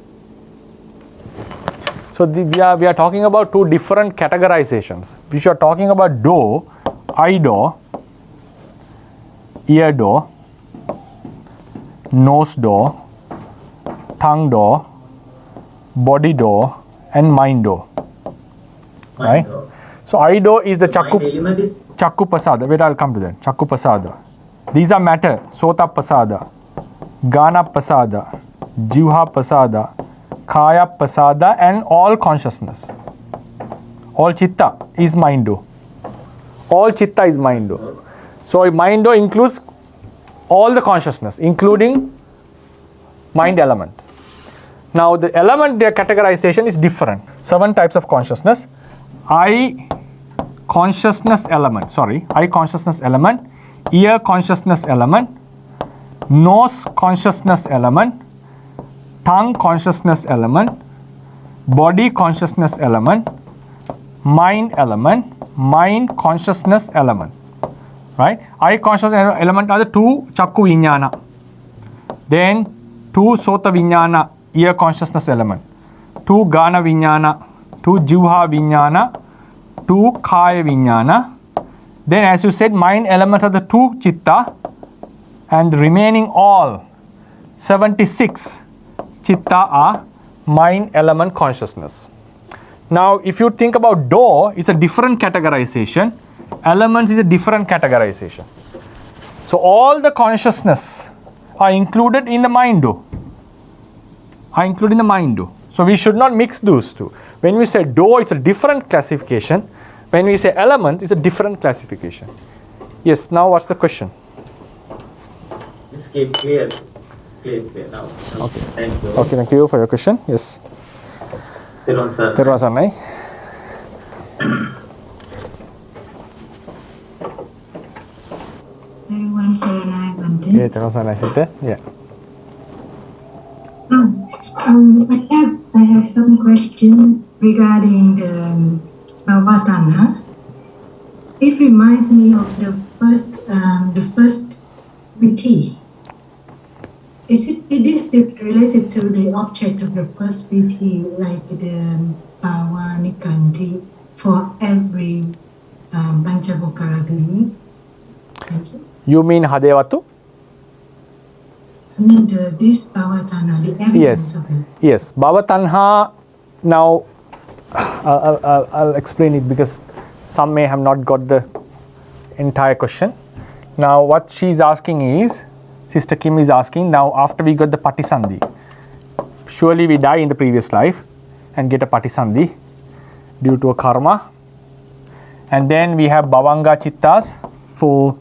So we are talking about two different categorizations. We are talking about do, eye do, ear do, nose do, tongue do, body do, and mind do. Right? So eye do is the chakku pasada. Wait, I'll come to that. Chakku pasada. These are matter. Sota pasada, gana pasada, jivha pasada, kaya pasada, and all consciousness. All chitta is mind do. All chitta is mind do. So mind do includes all the consciousness, including mind element. Now the element, their categorization is different. 7 types of consciousness. Eye consciousness element, ear consciousness element, nose consciousness element, tongue consciousness element, body consciousness element, mind consciousness element. Right? Eye consciousness element are the 2 chakku vijnana, then 2 sota vijnana, ear consciousness element, 2 gana vijnana, 2 jivha vijnana, 2 kaya vijnana. Then as you said, mind elements are the 2 chitta, and remaining all 76 chitta are mind element consciousness. Now if you think about do, it's a different categorization. Elements is a different categorization. So all the consciousness are included in the mind do. So we should not mix those two. When we say do, it's a different classification. When we say element, it's a different classification. Yes, now what's the question? It's clear now. Okay. Thank you. Okay, thank you for your question. Yes. Theravada Sarai. Everyone say and I want Yeah, Theravada Sarai, sister. Yeah. I have some question regarding the Vatana. It reminds me of the the first VT. Is it related to the object of the first VT, like the Bhava Nikanti for every Pancavokara belief? Thank you. You mean Hadayavatthu? I mean this Bhavatanha, the evidence of it. Yes. Bhavatanha, now I'll explain it because some may have not got the entire question. Now what she's asking is, Sister Kim is asking, now after we got the Patisandhi, surely we die in the previous life and get a Patisandhi due to a karma. And then we have Bhavanga Chittas for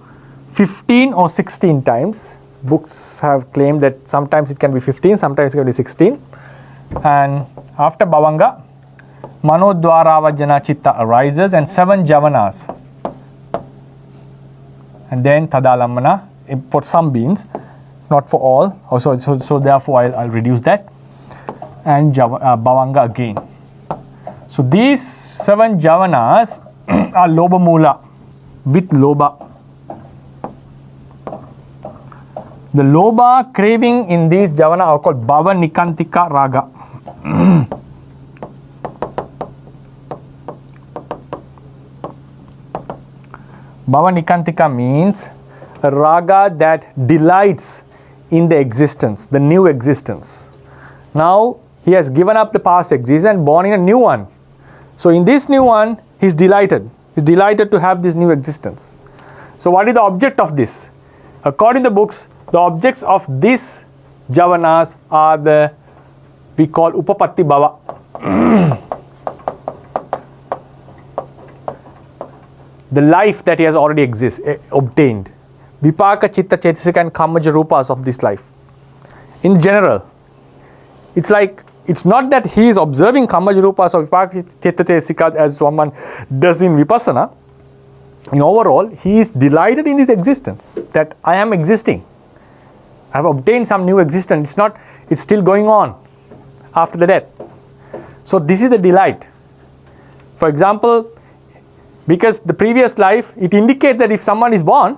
15 or 16 times. Books have claimed that sometimes it can be 15, sometimes it can be 16. And after Bhavanga, Manodvaravajana Chitta arises and 7 Javanas. And then Tadalamana for some beings, not for all. So therefore I'll reduce that. And Bhavanga again. So these 7 Javanas are Lobha Mula with Lobha. The Lobha craving in these Javana are called Bhava Nikantika Raga. Bhava Nikantika means a raga that delights in the existence, the new existence. Now he has given up the past existence and born in a new one. So in this new one, he's delighted. He's delighted to have this new existence. So what is the object of this? According to the books, the objects of these javanas are we call Upapatti Bhava. The life that he has already obtained. Vipaka, Chitta, Chetasika and Kamaja Rupas of this life. In general, it's like, it's not that he is observing Kamaja Rupas or Vipaka, Chitta, Chetasikas as someone does in Vipassana. In overall, he is delighted in his existence, that I am existing. I have obtained some new existence. It's still going on after the death. So this is the delight. For example, because the previous life, it indicates that if someone is born,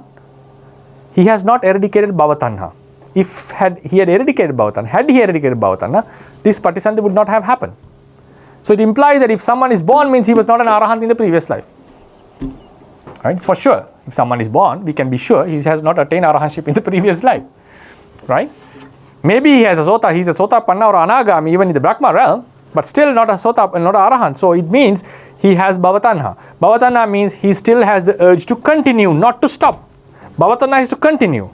he has not eradicated Bhavatanha. If he had eradicated Bhavatanha, this Patisandhi would not have happened. So it implies that if someone is born, means he was not an Arahant in the previous life. Right? It's for sure. If someone is born, we can be sure he has not attained Arahantship in the previous life. Right? Maybe he has he's a Sotapanna or Anagami even in the Brahma realm, but still not a not an Arahant. So it means he has Bhavatanha. Bhavatanha means he still has the urge to continue, not to stop. Bhavatanha is to continue.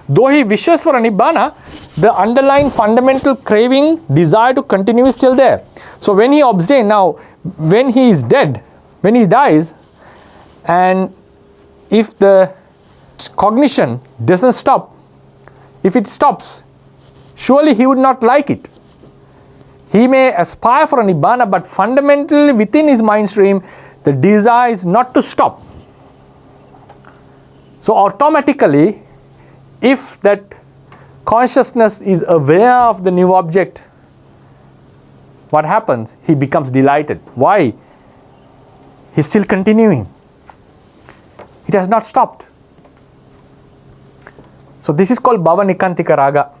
Though he wishes for a Nibbana, the underlying fundamental craving, desire to continue is still there. So when he abstains, now when he is dead, when he dies, and if the cognition doesn't stop, if it stops, surely he would not like it. He may aspire for a Nibbana, but fundamentally within his mind stream, the desire is not to stop. So automatically, if that consciousness is aware of the new object, what happens? He becomes delighted. Why? He's still continuing. It has not stopped. So this is called Bhava Nikantika Raga.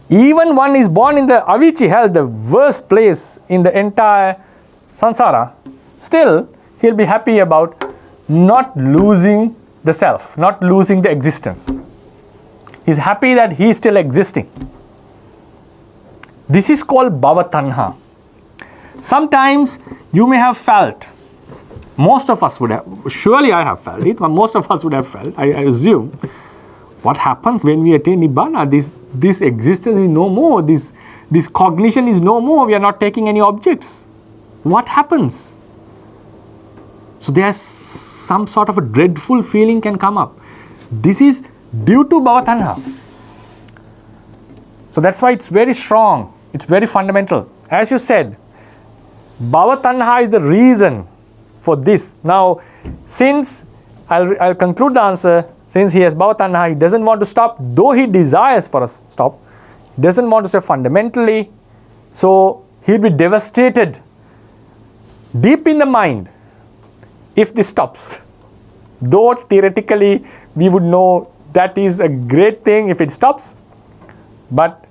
Even one is born in the Avicii hell, the worst place in the entire samsara, still he'll be happy about not losing the self, not losing the existence. He's happy that he is still existing. This is called Bhava Tanha. Sometimes you may have felt, most of us would have, surely I have felt it, but most of us would have felt, I assume, what happens when we attain Nibbana? This existence is no more, this cognition is no more, we are not taking any objects. What happens? So there's some sort of a dreadful feeling can come up. This is due to Bhavatanha. So that's why it's very strong, it's very fundamental. As you said, Bhavatanha is the reason for this. Now, since I'll conclude the answer, since he has Bhavatanha, he doesn't want to stop, though he desires for a stop, he doesn't want to stop fundamentally, so he'll be devastated deep in the mind if this stops. Though theoretically we would know that is a great thing if it stops, but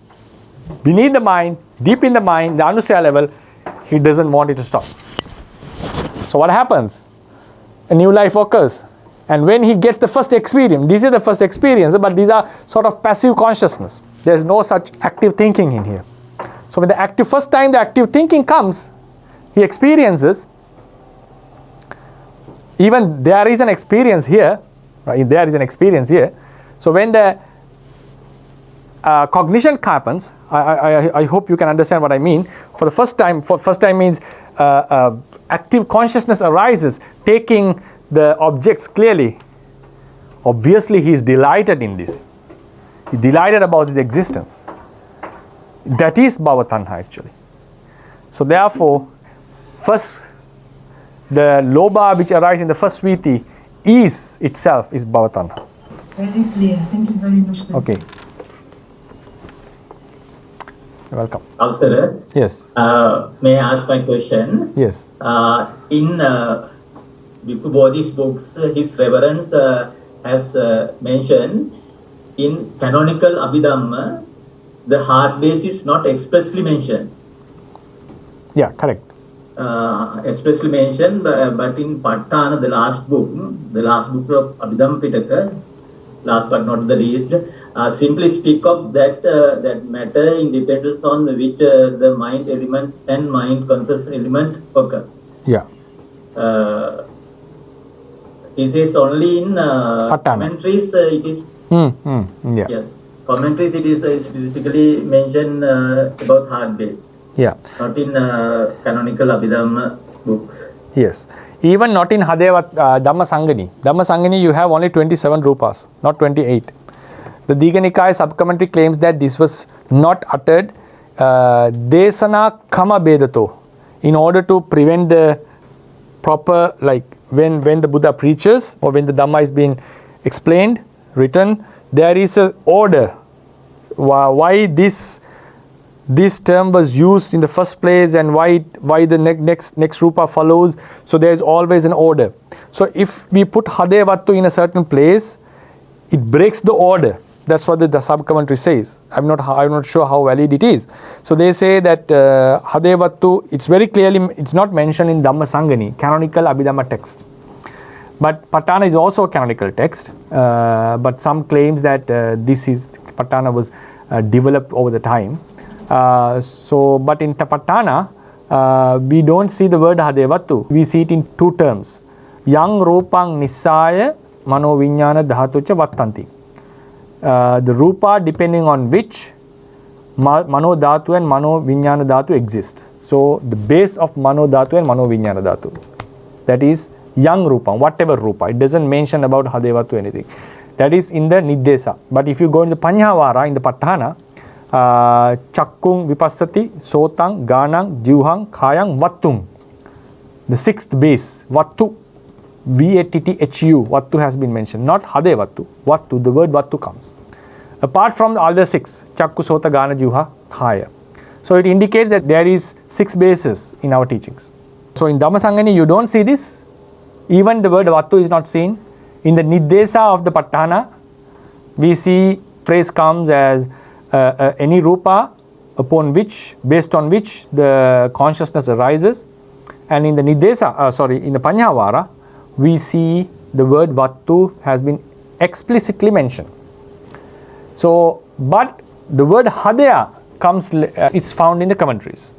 beneath the mind, deep in the mind, the anusaya level, he doesn't want it to stop. So what happens? A new life occurs. And when he gets the first experience, this is the first experience, but these are sort of passive consciousness. There is no such active thinking in here. So when the first time the active thinking comes, he experiences, even there is an experience here, right? There is an experience here. So when the cognition happens, I hope you can understand what I mean. For the first time means active consciousness arises, taking the objects clearly. Obviously, he is delighted in this. He is delighted about his existence. That is bhavatanha actually. So therefore, first, the lobha which arises in the first viti is itself is bhavatanha. Very clear. Thank you very much. Okay. You're welcome. Avsara, Yes. may I ask my question? Yes. In Bhikku Bodhi's books, his reverence has mentioned in canonical Abhidhamma, the heart base is not expressly mentioned. Yeah, correct. Expressly mentioned, but in Patthana, the last book of Abhidhamma Pitaka, last but not the least, simply speak of that matter in dependence on which the mind element and mind conscious element occur. Yeah. It is only in commentaries it is. Yeah. Commentaries it is specifically mentioned about heart base. Yeah. Not in canonical Abhidhamma books. Yes. Even not in Hadayavatthu, Dhammasangani. Dhammasangani you have only 27 rupas, not 28. The Digha Nikaya subcommentary claims that this was not uttered desana kama bedato, in order to prevent the proper, like when the Buddha preaches or when the Dhamma is being explained, written, there is an order. Why this term was used in the first place and why the next rupa follows. So there is always an order. So if we put Hadayavatthu in a certain place, it breaks the order. That's what the sub-commentary says. I'm not sure how valid it is. So they say that Hadayavatthu, it's very clearly, it's not mentioned in Dhammasangani, canonical Abhidhamma texts. But Patthana is also a canonical text. But some claims that Patthana was developed over the time. But in Patthana, we don't see the word Hadayavatthu. We see it in two terms. Yang Rūpaṃ Nissāya Mano Viññāna Dhātuca Vattanti. The Rūpa depending on which Mano Dhātu and Mano Viññāna Dhātu exist. So the base of Mano Dhātu and Mano Viññāna Dhātu. That is Yang Rūpaṃ, whatever Rūpa. It doesn't mention about Hadayavatthu anything. That is in the Niddesa. But if you go in the Paññāvāra, in the Patthana, Chakkung Vipassati, Sotang, Ganang, Jivhang, Khayang, Vattung. The sixth base, Vattu, V-A-T-T-H-U, Vattu has been mentioned, not Hadayavatthu. Vattu, the word Vattu comes. Apart from the other six, Chakku, Sota, Gana, Jivha, Khaya. So it indicates that there is 6 bases in our teachings. So in Dhammasangani, you don't see this. Even the word Vattu is not seen. In the Niddesa of the Patthana, we see phrase comes as any Rūpa based on which the consciousness arises. And in the Niddesa, in the Paññāvāra, we see the word Vattu has been explicitly mentioned. So, but the word Hadaya it's found in the commentaries.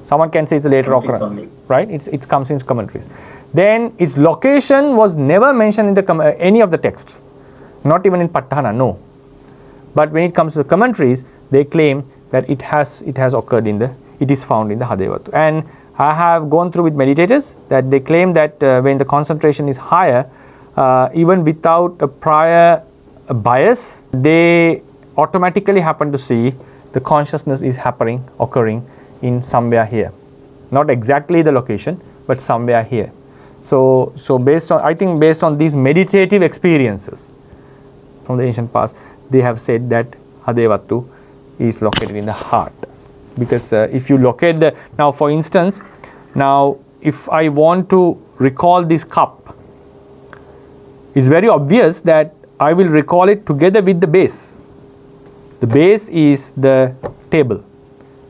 Someone can say it's a later occurrence, right? It comes in commentaries. Then its location was never mentioned in any of the texts, not even in Patthana, no. But when it comes to the commentaries, they claim that it has occurred it is found in the Hadayavatthu. And I have gone through with meditators that they claim that when the concentration is higher, even without a prior bias, they automatically happen to see the consciousness is occurring in somewhere here. Not exactly the location, but somewhere here. So based on these meditative experiences from the ancient past, they have said that Hadayavatthu is located in the heart. Because if you locate now for instance, if I want to recall this cup, it's very obvious that I will recall it together with the base. The base is the table,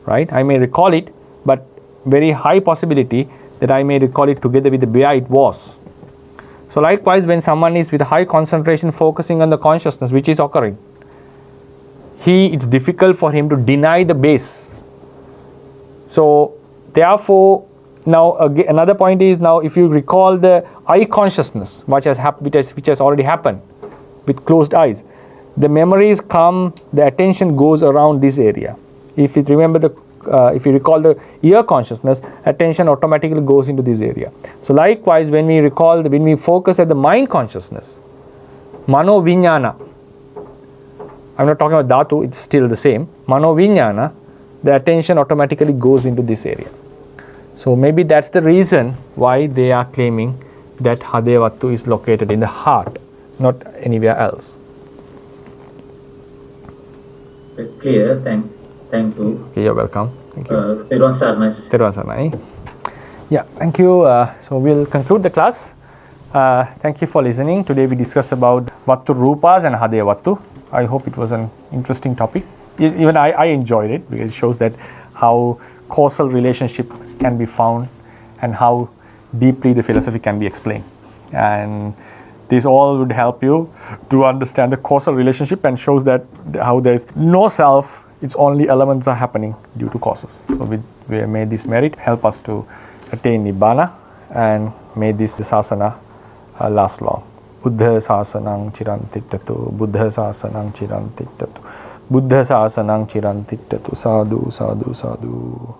right? I may recall it, but very high possibility that I may recall it together with the where it was. So likewise, when someone is with high concentration focusing on the consciousness which is occurring, it's difficult for him to deny the base. So therefore, now again, another point is, now if you recall the eye consciousness which has already happened with closed eyes, the memories come, the attention goes around this area. If you remember if you recall the ear consciousness, attention automatically goes into this area. So likewise, when we focus at the mind consciousness, mano vijnana, I'm not talking about dhatu, it's still the same. Mano vijnana, the attention automatically goes into this area. So maybe that's the reason why they are claiming that Hadayavatthu is located in the heart, not anywhere else. Clear. Thank you. Okay, you're welcome. Thank you. Theravada Sarnai. Theravada Sarnai. Yeah, thank you. So we'll conclude the class. Thank you for listening. Today we discussed about Vatthurūpas and Hadayavatthu. I hope it was an interesting topic. Even I enjoyed it, because it shows that how causal relationship can be found and how deeply the philosophy can be explained. And this all would help you to understand the causal relationship, and shows that how there is no self, it's only elements are happening due to causes. So we may this merit help us to attain Nibbana, and may this sasana last long. Buddha sasanang chirantiktatu, Buddha sasanang chirantiktatu, Buddha sasanang chirantiktatu, sadhu, sadhu, sadhu.